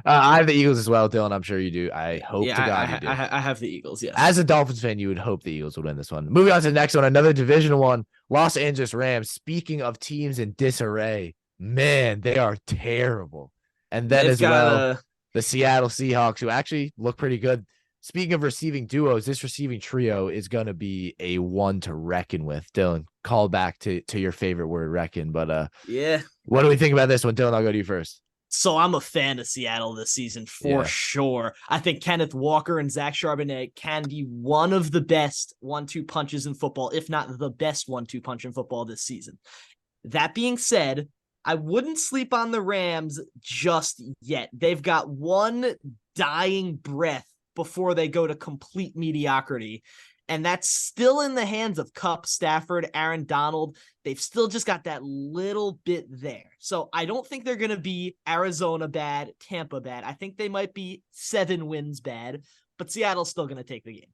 I have the Eagles as well, Dylan. I'm sure you do. I hope yeah, to God you do. I have the Eagles. Yes. As a Dolphins fan, you would hope the Eagles would win this one. Moving on to the next one, another division one, Los Angeles Rams. Speaking of teams in disarray, man, they are terrible. And then They've as got well, the Seattle Seahawks, who actually look pretty good. speaking of receiving duos, this receiving trio is going to be a one to reckon with. Dylan, call back to your favorite word, reckon. But Yeah. what do we think about this one? Dylan, I'll go to you first. So I'm a fan of Seattle this season for sure. I think Kenneth Walker and Zach Charbonnet can be one of the best 1-2 punches in football, if not the best 1-2 punch in football this season. That being said, I wouldn't sleep on the Rams just yet. They've got one dying breath before they go to complete mediocrity. And that's still in the hands of Kupp, Stafford, Aaron Donald. They've still just got that little bit there. So I don't think they're going to be Arizona bad, Tampa bad. I think they might be 7 wins bad, but Seattle's still going to take the game.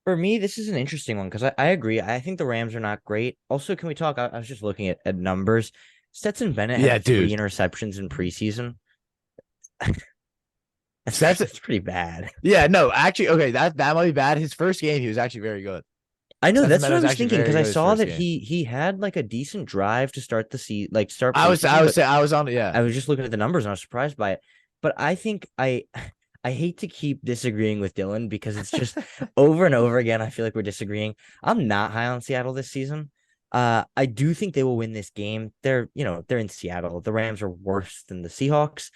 For me, this is an interesting one because I agree. I think the Rams are not great. Also, can we talk? I was just looking at numbers. Stetson Bennett had 3 interceptions in preseason. That's pretty bad. Yeah, no, actually, okay, that might be bad. His first game, he was actually very good. I know, that's what I was thinking because I saw that he had like a decent drive to start the season, like start. I was on it. Yeah, I was just looking at the numbers and I was surprised by it. But I think I hate to keep disagreeing with Dylan because it's just over and over again. I feel like we're disagreeing. I'm not high on Seattle this season. I do think they will win this game. They're in Seattle. The Rams are worse than the Seahawks.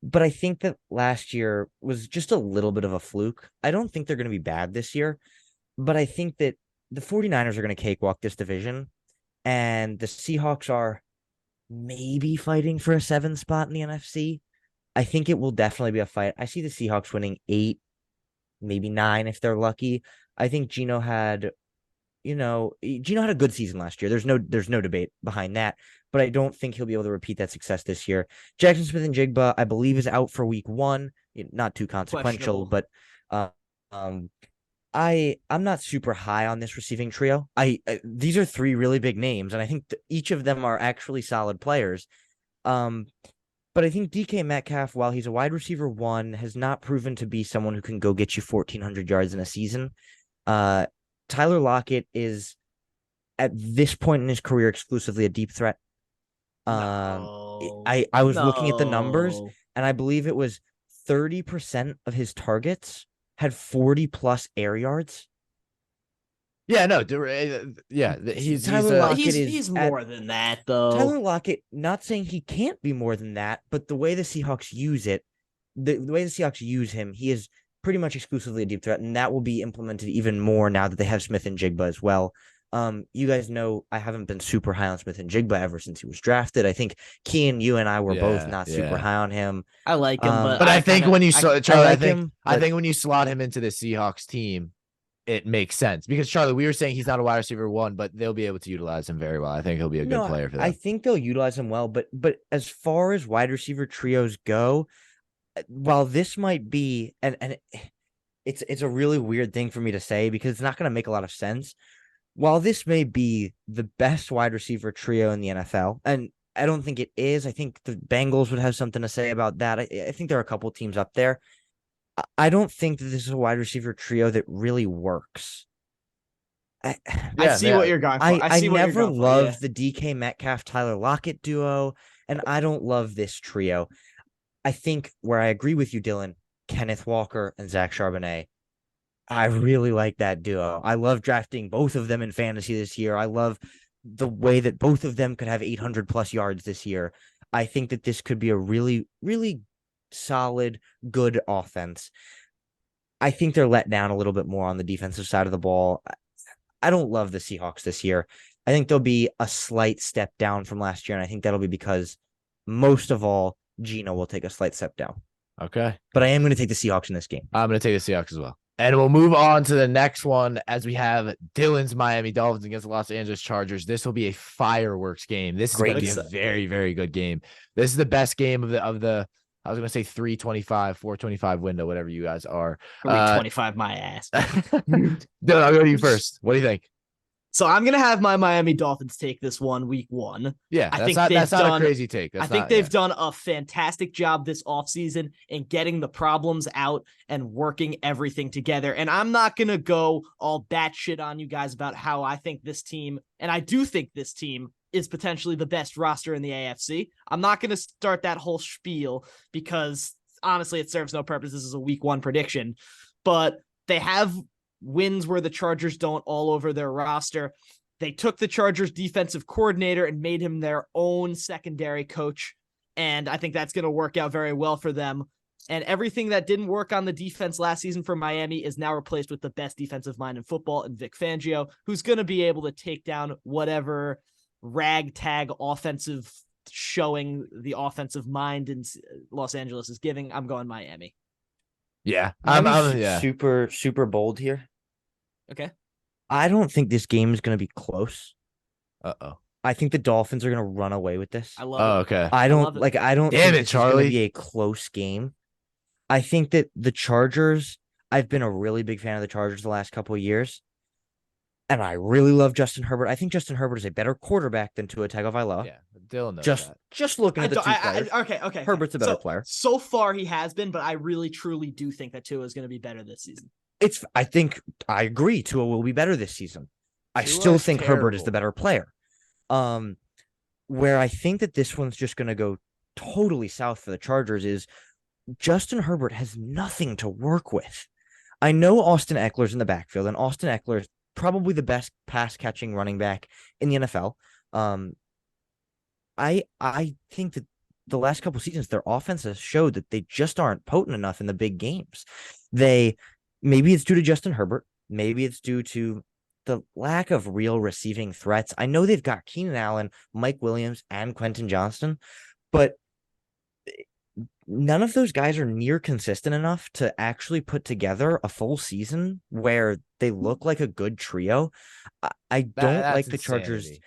But I think that last year was just a little bit of a fluke. I don't think they're going to be bad this year, but I think that the 49ers are going to cakewalk this division, and the Seahawks are maybe fighting for a 7 spot in the NFC. I think it will definitely be a fight. I see the Seahawks winning 8, maybe 9 if they're lucky. I think Geno had a good season last year. There's no debate behind that. But I don't think he'll be able to repeat that success this year. Jackson Smith-Njigba, I believe, is out for week 1. Not too consequential, but I'm not super high on this receiving trio. These are 3 really big names, and I think each of them are actually solid players. But I think DK Metcalf, while he's a wide receiver 1, has not proven to be someone who can go get you 1,400 yards in a season. Tyler Lockett is, at this point in his career, exclusively a deep threat. I was looking at the numbers, and I believe it was 30% of his targets had 40 plus air yards. Yeah, no, he's more than that though. Tyler Lockett, not saying he can't be more than that, but the way the Seahawks use it, the way the Seahawks use him, he is pretty much exclusively a deep threat, and that will be implemented even more now that they have Smith-Njigba as well. You guys know I haven't been super high on Smith-Njigba ever since he was drafted. I think Kean, you and I were both not super high on him. I like him, but I think when you slot him into the Seahawks team, it makes sense because Charlie, we were saying he's not a wide receiver 1, but they'll be able to utilize him very well. I think he'll be a good player for them. I think they'll utilize him well, but as far as wide receiver trios go, while this might be and it's a really weird thing for me to say because it's not going to make a lot of sense. While this may be the best wide receiver trio in the NFL, and I don't think it is, I think the Bengals would have something to say about that. I think there are a couple teams up there. I don't think that this is a wide receiver trio that really works. I see what you're going for. I never loved the DK Metcalf Tyler Lockett duo, and I don't love this trio. I think where I agree with you, Dylan, Kenneth Walker and Zach Charbonnet. I really like that duo. I love drafting both of them in fantasy this year. I love the way that both of them could have 800 plus yards this year. I think that this could be a really, really solid, good offense. I think they're let down a little bit more on the defensive side of the ball. I don't love the Seahawks this year. I think there'll be a slight step down from last year, and I think that'll be because most of all, Geno will take a slight step down. Okay. But I am going to take the Seahawks in this game. I'm going to take the Seahawks as well. And we'll move on to the next one as we have Dylan's Miami Dolphins against the Los Angeles Chargers. This will be a fireworks game. This is going to be a very, very good game. This is the best game of the I was going to say 325, 425 window, whatever you guys are. 325 my ass. Dylan, I'll go to you first. What do you think? So I'm going to have my Miami Dolphins take this one week 1. Yeah, that's not a crazy take. I think they've done a fantastic job this offseason in getting the problems out and working everything together. And I'm not going to go all batshit on you guys about how I think this team, and I do think this team is potentially the best roster in the AFC. I'm not going to start that whole spiel because honestly, it serves no purpose. This is a week 1 prediction, but they have wins where the Chargers don't all over their roster. They took the Chargers defensive coordinator and made him their own secondary coach. And I think that's going to work out very well for them. And everything that didn't work on the defense last season for Miami is now replaced with the best defensive mind in football in Vic Fangio, who's going to be able to take down whatever ragtag offensive showing the offensive mind in Los Angeles is giving. I'm going Miami. Yeah. I'm super bold here. Okay. I don't think this game is going to be close. Uh-oh. I think the Dolphins are going to run away with this. I love it. Okay. I don't love it. Damn it, think this is going Charlie. to be a close game. I think that the Chargers, I've been a really big fan of the Chargers the last couple of years. And I really love Justin Herbert. I think Justin Herbert is a better quarterback than Tua Tagovailoa. Yeah. Dylan knows Just that. just looking at the two players. Okay. Herbert's a better player. So far, he has been, but I really, truly do think that Tua is going to be better this season. I think I agree. Tua will be better this season. I Tua still is think Herbert is terrible. the better player. Where I think that this one's just going to go totally south for the Chargers is Justin Herbert has nothing to work with. I know Austin Eckler's in the backfield, and Austin Eckler is probably the best pass-catching running back in the NFL. I think that the last couple seasons, their offense has showed that they just aren't potent enough in the big games. Maybe it's due to Justin Herbert. Maybe it's due to the lack of real receiving threats. I know they've got Keenan Allen, Mike Williams, and Quentin Johnston, but none of those guys are near consistent enough to actually put together a full season where they look like a good trio. I don't like the Chargers. Insanity.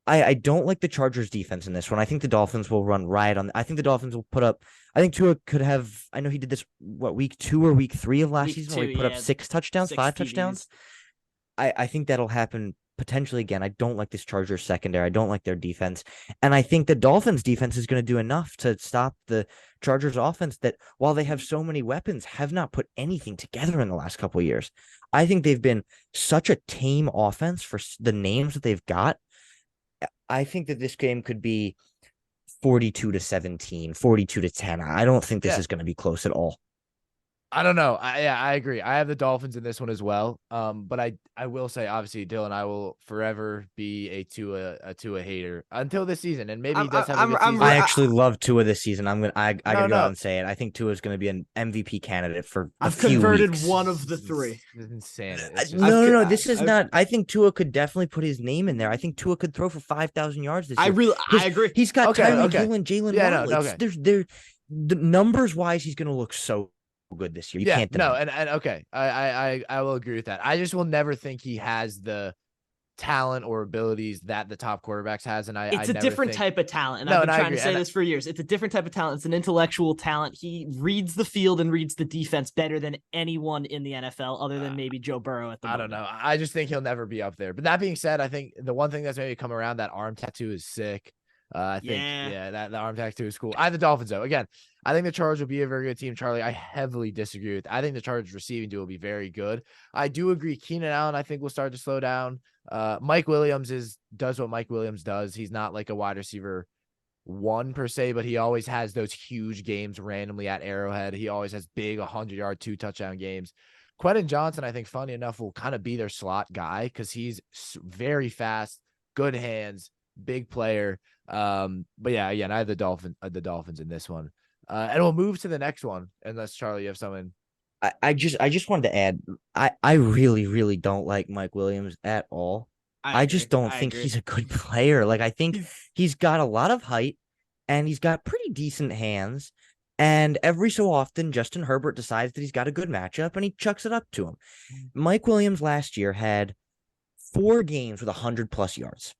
I don't like the Chargers defense in this one. I think the Dolphins will run riot on. I think the Dolphins will put up. I think Tua could have. I know he did this week 2 or week 3 of last Week season where he 2, put up 6 touchdowns, 6 5 TDs. touchdowns. I think that'll happen potentially again. I don't like this Chargers secondary. I don't like their defense. And I think the Dolphins defense is going to do enough to stop the Chargers offense that while they have so many weapons, have not put anything together in the last couple of years. I think they've been such a tame offense for the names that they've got. I think that this game could be 42-17, 42-10. I don't think this is going to be close at all. I don't know. I agree. I have the Dolphins in this one as well. But I will say, obviously, Dylan, I will forever be a Tua hater until this season, and maybe he does have a good season. I actually love Tua this season. I gotta go out No. and say it. I think Tua is going to be an MVP candidate for a I've few converted weeks. one of the 3. This is insanity. It's just- No. This is I've- not. I think Tua could definitely put his name in there. I think Tua could throw for 5,000 yards this year. I agree. He's got Okay, Tyreek okay. Hill and Jalen Yeah, Waddle. no, The numbers wise, he's going to look so good this year. You can't deny. no, and okay, I will agree with that. I just will never think he has the talent or abilities that the top quarterbacks has, and It's a a different type of talent, and No, I've and been I trying to agree, say and this for years. It's a different type of talent. It's an intellectual talent. He reads the field and reads the defense better than anyone in the NFL, other than maybe Joe Burrow at the I moment. don't know. I just think he'll never be up there. But that being said, I think the one thing that's maybe come around, that arm tattoo is sick. I think that the arm tattoo is cool. I have the Dolphins though. Again, I think the Chargers will be a very good team. Charlie, I heavily disagree with. I think the Chargers receiving duo will be very good. I do agree. Keenan Allen, I think, will start to slow down. Mike Williams does what Mike Williams does. He's not like a wide receiver 1 per se, but he always has those huge games randomly at Arrowhead. He always has big 100-yard 2-touchdown games. Quentin Johnson, I think, funny enough, will kind of be their slot guy because he's very fast, good hands, big player. But yeah, again, I have the Dolphins in this one. And we'll move to the next one, unless Charlie, you have something. I just wanted to add. I really, really don't like Mike Williams at all. I just don't think he's a good player. Like, I think he's got a lot of height and he's got pretty decent hands. And every so often, Justin Herbert decides that he's got a good matchup and he chucks it up to him. Mike Williams last year had 4 games with 100+ yards.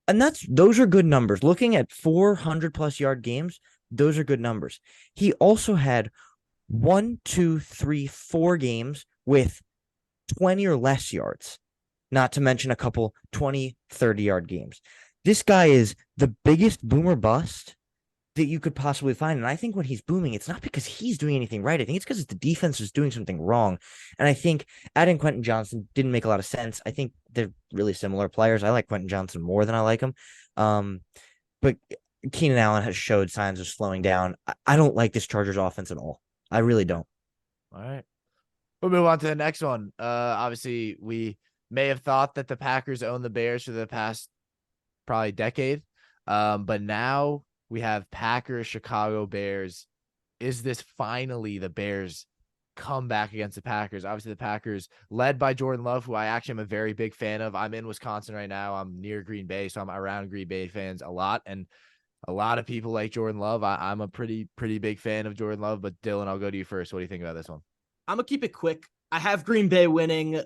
And those are good numbers. Looking at 400+ yard games, those are good numbers. He also had 1, 2, 3, 4 games with 20 or less yards, not to mention a couple 20, 30-yard games. This guy is the biggest boomer bust that you could possibly find. And I think when he's booming, it's not because he's doing anything right. I think it's because the defense is doing something wrong. And I think adding Quentin Johnson didn't make a lot of sense. I think they're really similar players. I like Quentin Johnson more than I like him. But Keenan Allen has showed signs of slowing down. I don't like this Chargers offense at all. I really don't. All right. We'll move on to the next one. Obviously, we may have thought that the Packers owned the Bears for the past probably decade. But now we have Packers, Chicago Bears. Is this finally the Bears comeback against the Packers? Obviously, the Packers led by Jordan Love, who I actually am a very big fan of. I'm in Wisconsin right now. I'm near Green Bay, so I'm around Green Bay fans a lot. And a lot of people like Jordan Love. I'm a pretty big fan of Jordan Love. But Dylan, I'll go to you first. What do you think about this one? I'm going to keep it quick. I have Green Bay winning.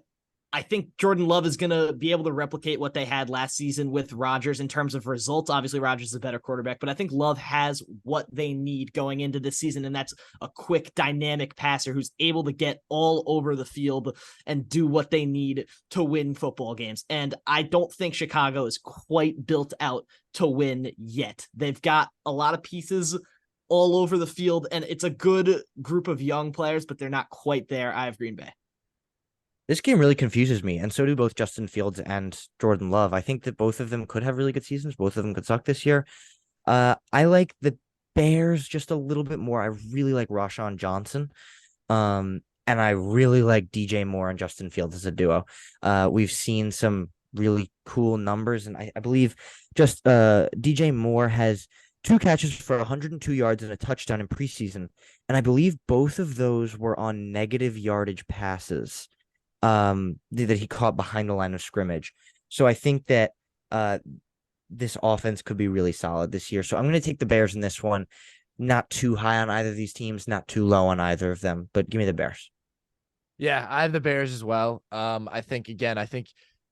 I think Jordan Love is going to be able to replicate what they had last season with Rodgers in terms of results. Obviously, Rodgers is a better quarterback, but I think Love has what they need going into this season, and that's a quick, dynamic passer who's able to get all over the field and do what they need to win football games. And I don't think Chicago is quite built out to win yet. They've got a lot of pieces all over the field, and it's a good group of young players, but they're not quite there. I have Green Bay. This game really confuses me, and so do both Justin Fields and Jordan Love. I think that both of them could have really good seasons. Both of them could suck this year. I like the Bears just a little bit more. I really like Rashawn Johnson. And I really like DJ Moore and Justin Fields as a duo. We've seen some really cool numbers, and I believe just DJ Moore has 2 catches for 102 yards and a touchdown in preseason. And I believe both of those were on negative yardage passes that he caught behind the line of scrimmage. So I think that this offense could be really solid this year. So I'm going to take the Bears in this one. Not too high on either of these teams, not too low on either of them, but give me the Bears. Yeah, I have the Bears as well. I think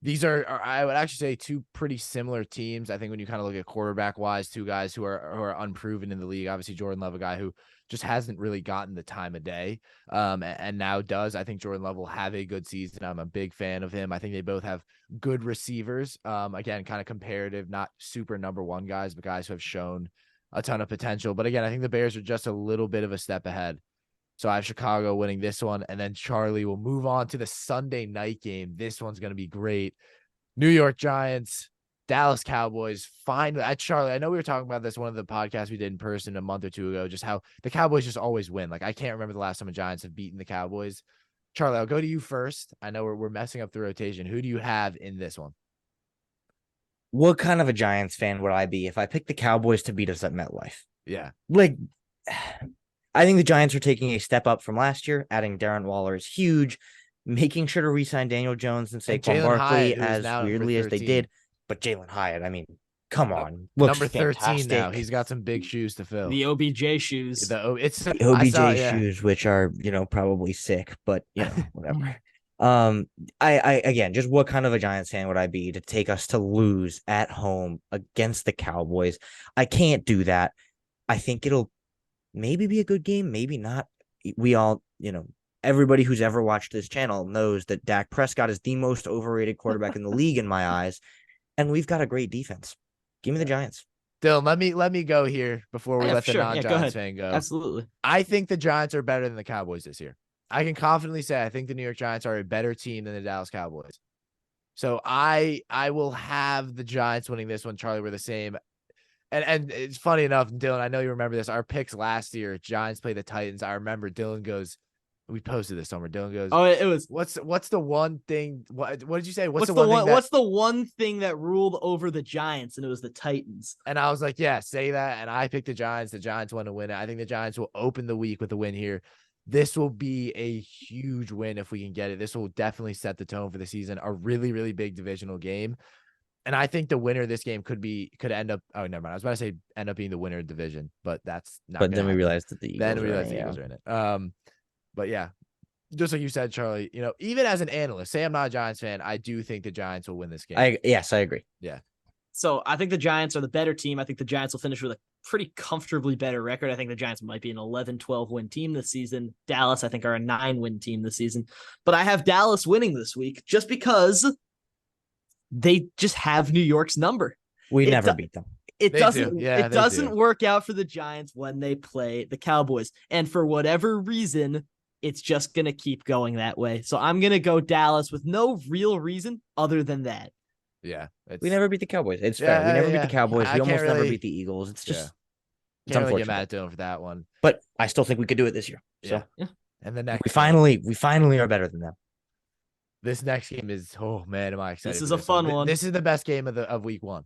these are I would actually say 2 pretty similar teams. I think when you kind of look at quarterback wise, 2 guys who are unproven in the league. Obviously, Jordan Love, a guy who just hasn't really gotten the time of day, and now does. I think Jordan Love will have a good season. I'm a big fan of him. I think they both have good receivers. Again, kind of comparative, not super number one guys, but guys who have shown a ton of potential. But again, I think the Bears are just a little bit of a step ahead. So I have Chicago winning this one, and then Charlie will move on to the Sunday night game. This one's going to be great. New York Giants, Dallas Cowboys. Finally, Charlie, I know we were talking about this one of the podcasts we did in person a month or 2 ago, just how the Cowboys just always win. Like, I can't remember the last time the Giants have beaten the Cowboys. Charlie, I'll go to you first. I know we're messing up the rotation. Who do you have in this one? What kind of a Giants fan would I be if I picked the Cowboys to beat us at MetLife? Yeah. Like, I think the Giants are taking a step up from last year. Adding Darren Waller is huge. Making sure to re-sign Daniel Jones and Saquon Barkley as weirdly as they did. But Jalen Hyatt, I mean, come on. Number 13 now. He's got some big shoes to fill. The OBJ shoes. The OBJ shoes, which are, probably sick, but, whatever. I again, just what kind of a Giants fan would I be to take us to lose at home against the Cowboys? I can't do that. I think it'll maybe be a good game, maybe not. We all, everybody who's ever watched this channel knows that Dak Prescott is the most overrated quarterback in the league in my eyes, and we've got a great defense. Give me the Giants. Dylan, let me go here before we let the non-Giants fan go. Absolutely. I think the Giants are better than the Cowboys this year. I can confidently say I think the New York Giants are a better team than the Dallas Cowboys. So I will have the Giants winning this one. Charlie, we're the same. And it's funny enough, Dylan, I know you remember this. Our picks last year, Giants play the Titans. I remember Dylan goes, we posted this somewhere. Dylan goes, oh, it was what's the one thing? What did you say? What's the one thing that ruled over the Giants? And it was the Titans. And I was like, yeah, say that. And I picked the Giants. The Giants want to win it. I think the Giants will open the week with a win here. This will be a huge win if we can get it. This will definitely set the tone for the season. A really, really big divisional game. And I think the winner of this game could end up. Oh, never mind. I was about to say end up being the winner of the division, but that's not. But then we realized that the Eagles are in it. But yeah, just like you said, Charlie. Even as an analyst, say I'm not a Giants fan, I do think the Giants will win this game. Yes, I agree. Yeah. So I think the Giants are the better team. I think the Giants will finish with a pretty comfortably better record. I think the Giants might be an 11-12 win team this season. Dallas, I think, are a 9-win team this season. But I have Dallas winning this week just because they just have New York's number. We never beat them. It doesn't work out for the Giants when they play the Cowboys. And for whatever reason, it's just going to keep going that way. So I'm going to go Dallas with no real reason other than that. Yeah, We never beat the Cowboys. It's Yeah, fair. We never beat the yeah. Cowboys. I We can't almost never really- beat the Eagles. It's just it's Can't really get mad unfortunate. at Dylan for that one. But I still think we could do it this year. So Yeah. And the next we finally are better than them. this next game is, oh man, am I excited? This is for a fun one. This is the best game of week 1.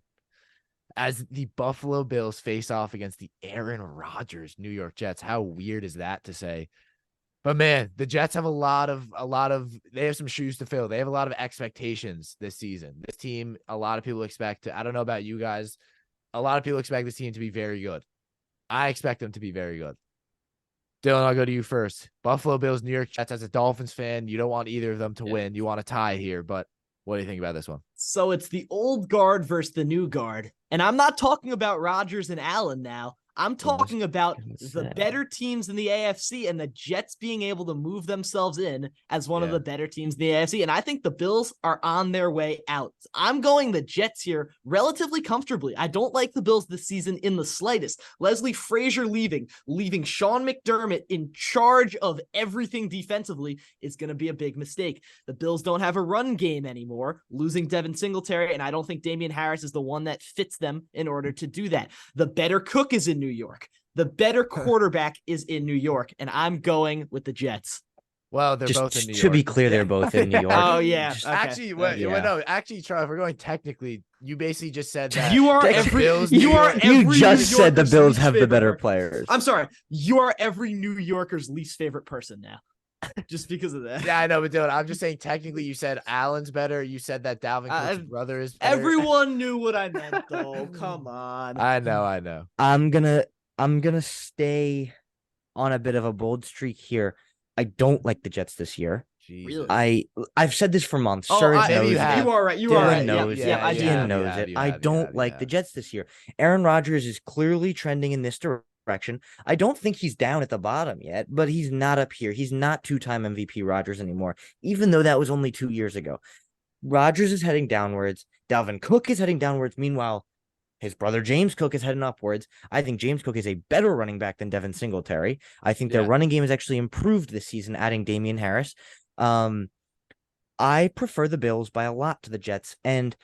As the Buffalo Bills face off against the Aaron Rodgers New York Jets. How weird is that to say? But man, the Jets have a lot of they have some shoes to fill. They have a lot of expectations this season. This team, a lot of people expect I don't know about you guys. A lot of people expect this team to be very good. I expect them to be very good. Dylan, I'll go to you first. Buffalo Bills, New York Jets. As a Dolphins fan, you don't want either of them to win. You want a tie here, but what do you think about this one? So it's the old guard versus the new guard. And I'm not talking about Rodgers and Allen now. I'm talking about the better teams in the AFC and the Jets being able to move themselves in as one of the better teams in the AFC. And I think the Bills are on their way out. I'm going the Jets here relatively comfortably. I don't like the Bills this season in the slightest. Leslie Frazier leaving Sean McDermott in charge of everything defensively is going to be a big mistake. The Bills don't have a run game anymore, losing Devin Singletary, and I don't think Damian Harris is the one that fits them in order to do that. The better cook is in New York. The better quarterback is in New York, and I'm going with the Jets. Well, they're both in New York. To be clear, they're both in New York. Oh, yeah. Just- Okay. Actually, no. Actually, Charlie, if we're going technically, you basically just said that You are the every Bills, you New are York- You every just New said the Yorker's Bills least have the favorite better person. players. I'm sorry. You are every New Yorker's least favorite person now. Just because of that. Yeah, I know, but Dylan, I'm just saying technically you said Allen's better. You said that Dalvin Cook's brother is better. Everyone knew what I meant, though. Come on. I know. I'm gonna stay on a bit of a bold streak here. I don't like the Jets this year. Jesus. I've said this for months. Oh, Sir I- maybe knows you it. have. You are right. You Dylan are right. knows Yeah, it. yeah, I do. Ian knows it. I don't like the Jets this year. Aaron Rodgers is clearly trending in this direction. I don't think he's down at the bottom yet, but he's not up here. He's not two-time MVP Rodgers anymore, even though that was only 2 years ago. Rodgers is heading downwards. Dalvin Cook is heading downwards. Meanwhile, his brother James Cook is heading upwards. I think James Cook is a better running back than Devin Singletary. I think their running game has actually improved this season, adding Damian Harris. I prefer the Bills by a lot to the Jets, and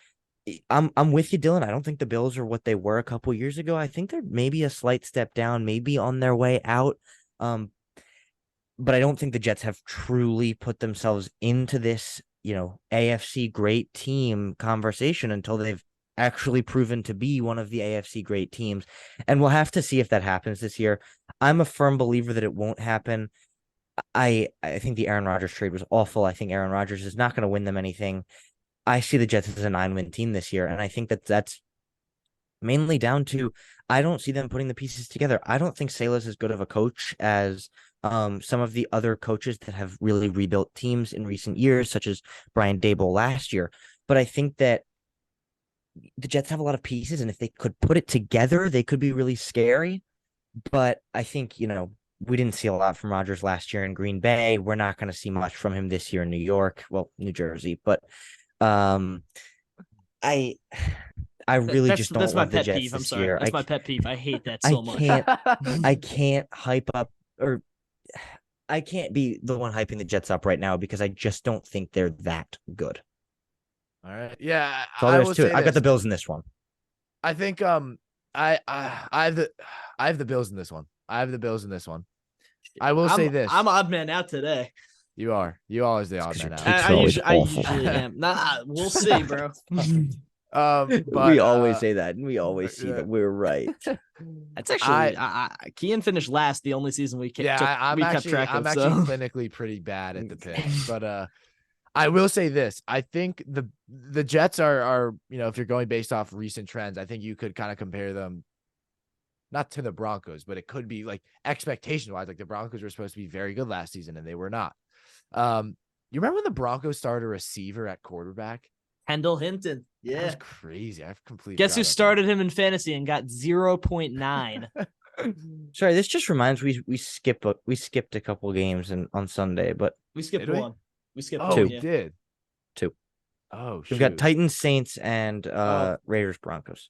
I'm with you, Dylan. I don't think the Bills are what they were a couple years ago. I think they're maybe a slight step down, maybe on their way out. But I don't think the Jets have truly put themselves into this, AFC great team conversation until they've actually proven to be one of the AFC great teams. And we'll have to see if that happens this year. I'm a firm believer that it won't happen. I think the Aaron Rodgers trade was awful. I think Aaron Rodgers is not going to win them anything. I see the Jets as a 9-win team this year, and I think that's mainly down to I don't see them putting the pieces together. I don't think Saleh is as good of a coach as some of the other coaches that have really rebuilt teams in recent years, such as Brian Daboll last year. But I think that the Jets have a lot of pieces, and if they could put it together, they could be really scary. But I think, we didn't see a lot from Rodgers last year in Green Bay. We're not going to see much from him this year in New York, well, New Jersey. But I really just don't that's my love the pet Jets peeve. I'm this sorry. year. That's my pet peeve. I hate that so much. I can't hype up, or I can't be the one hyping the Jets up right now because I just don't think they're that good. All right. Yeah. That's all there is to it. I've got the Bills in this one. I think I have the Bills in this one. I will say this. I'm odd man out today. You are. You always the odd man out. It's I always usually am. Nah, we'll see, bro. But, we always say that, and we always see that we're right. That's actually Kian finished last the only season we kept track I'm of. actually clinically pretty bad at the picks, but I will say this. I think the Jets are if you're going based off recent trends, I think you could kind of compare them not to the Broncos, but it could be like expectation wise, like the Broncos were supposed to be very good last season and they were not. You remember when the Broncos started a receiver at quarterback? Kendall Hinton. That was crazy. I've completely Guess who started him in fantasy and got 0.9? Sorry, this just reminds we skipped a couple games on Sunday, but We skipped Did we? one. We skipped Oh, two. we did. 2. Oh, We've got shoot. Titans, Saints, and Raiders, Broncos.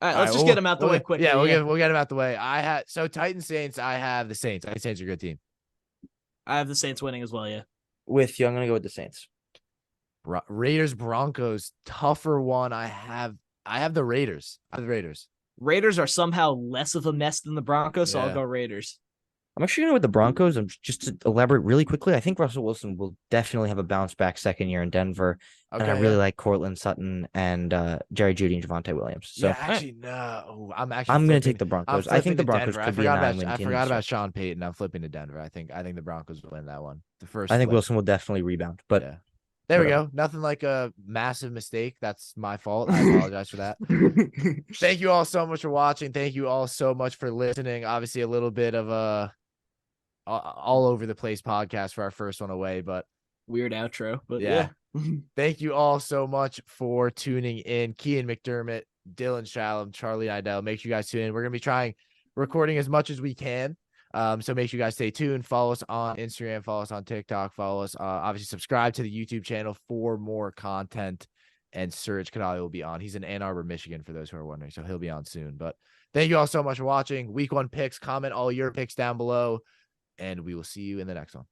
All right, All let's right, just we'll- get them out the we'll way get- quick. Yeah, we'll get them out the way. Titans, Saints. I have the Saints. I think Saints are a good team. I have the Saints winning as well. Yeah. With you, I'm gonna go with the Saints. Raiders Broncos, tougher one. I have the Raiders. I have the Raiders. Raiders are somehow less of a mess than the Broncos, so I'll Yeah. go Raiders. I'm actually going to go with the Broncos. Just to elaborate really quickly, I think Russell Wilson will definitely have a bounce back second year in Denver. Okay, and I really like Cortland Sutton and Jerry Jeudy and Javonte Williams. So yeah, actually, no. I'm I'm going to flipping- take the I'm Broncos. I think the flipping to Broncos Denver. could be a 9-win team. I forgot this year. about Sean Payton. I'm flipping to Denver. I think the Broncos will win that one. The first. I think flip. Wilson will definitely rebound. But Yeah. There we whatever. go. Nothing like a massive mistake. That's my fault. I apologize for that. Thank you all so much for watching. Thank you all so much for listening. Obviously, a little bit of a all over the place podcast for our first one away, but Weird outro, but Yeah. yeah. thank you all so much for tuning in. Kian McDermott, Dylan Shalom, Charlie Idell. Make sure you guys tune in. We're gonna be trying recording as much as we can. So make sure you guys stay tuned. Follow us on Instagram, follow us on TikTok, follow us. Obviously, subscribe to the YouTube channel for more content. And Serge Canali will be on. He's in Ann Arbor, Michigan, for those who are wondering. So he'll be on soon. But thank you all so much for watching. Week 1 picks. Comment all your picks down below. And we will see you in the next one.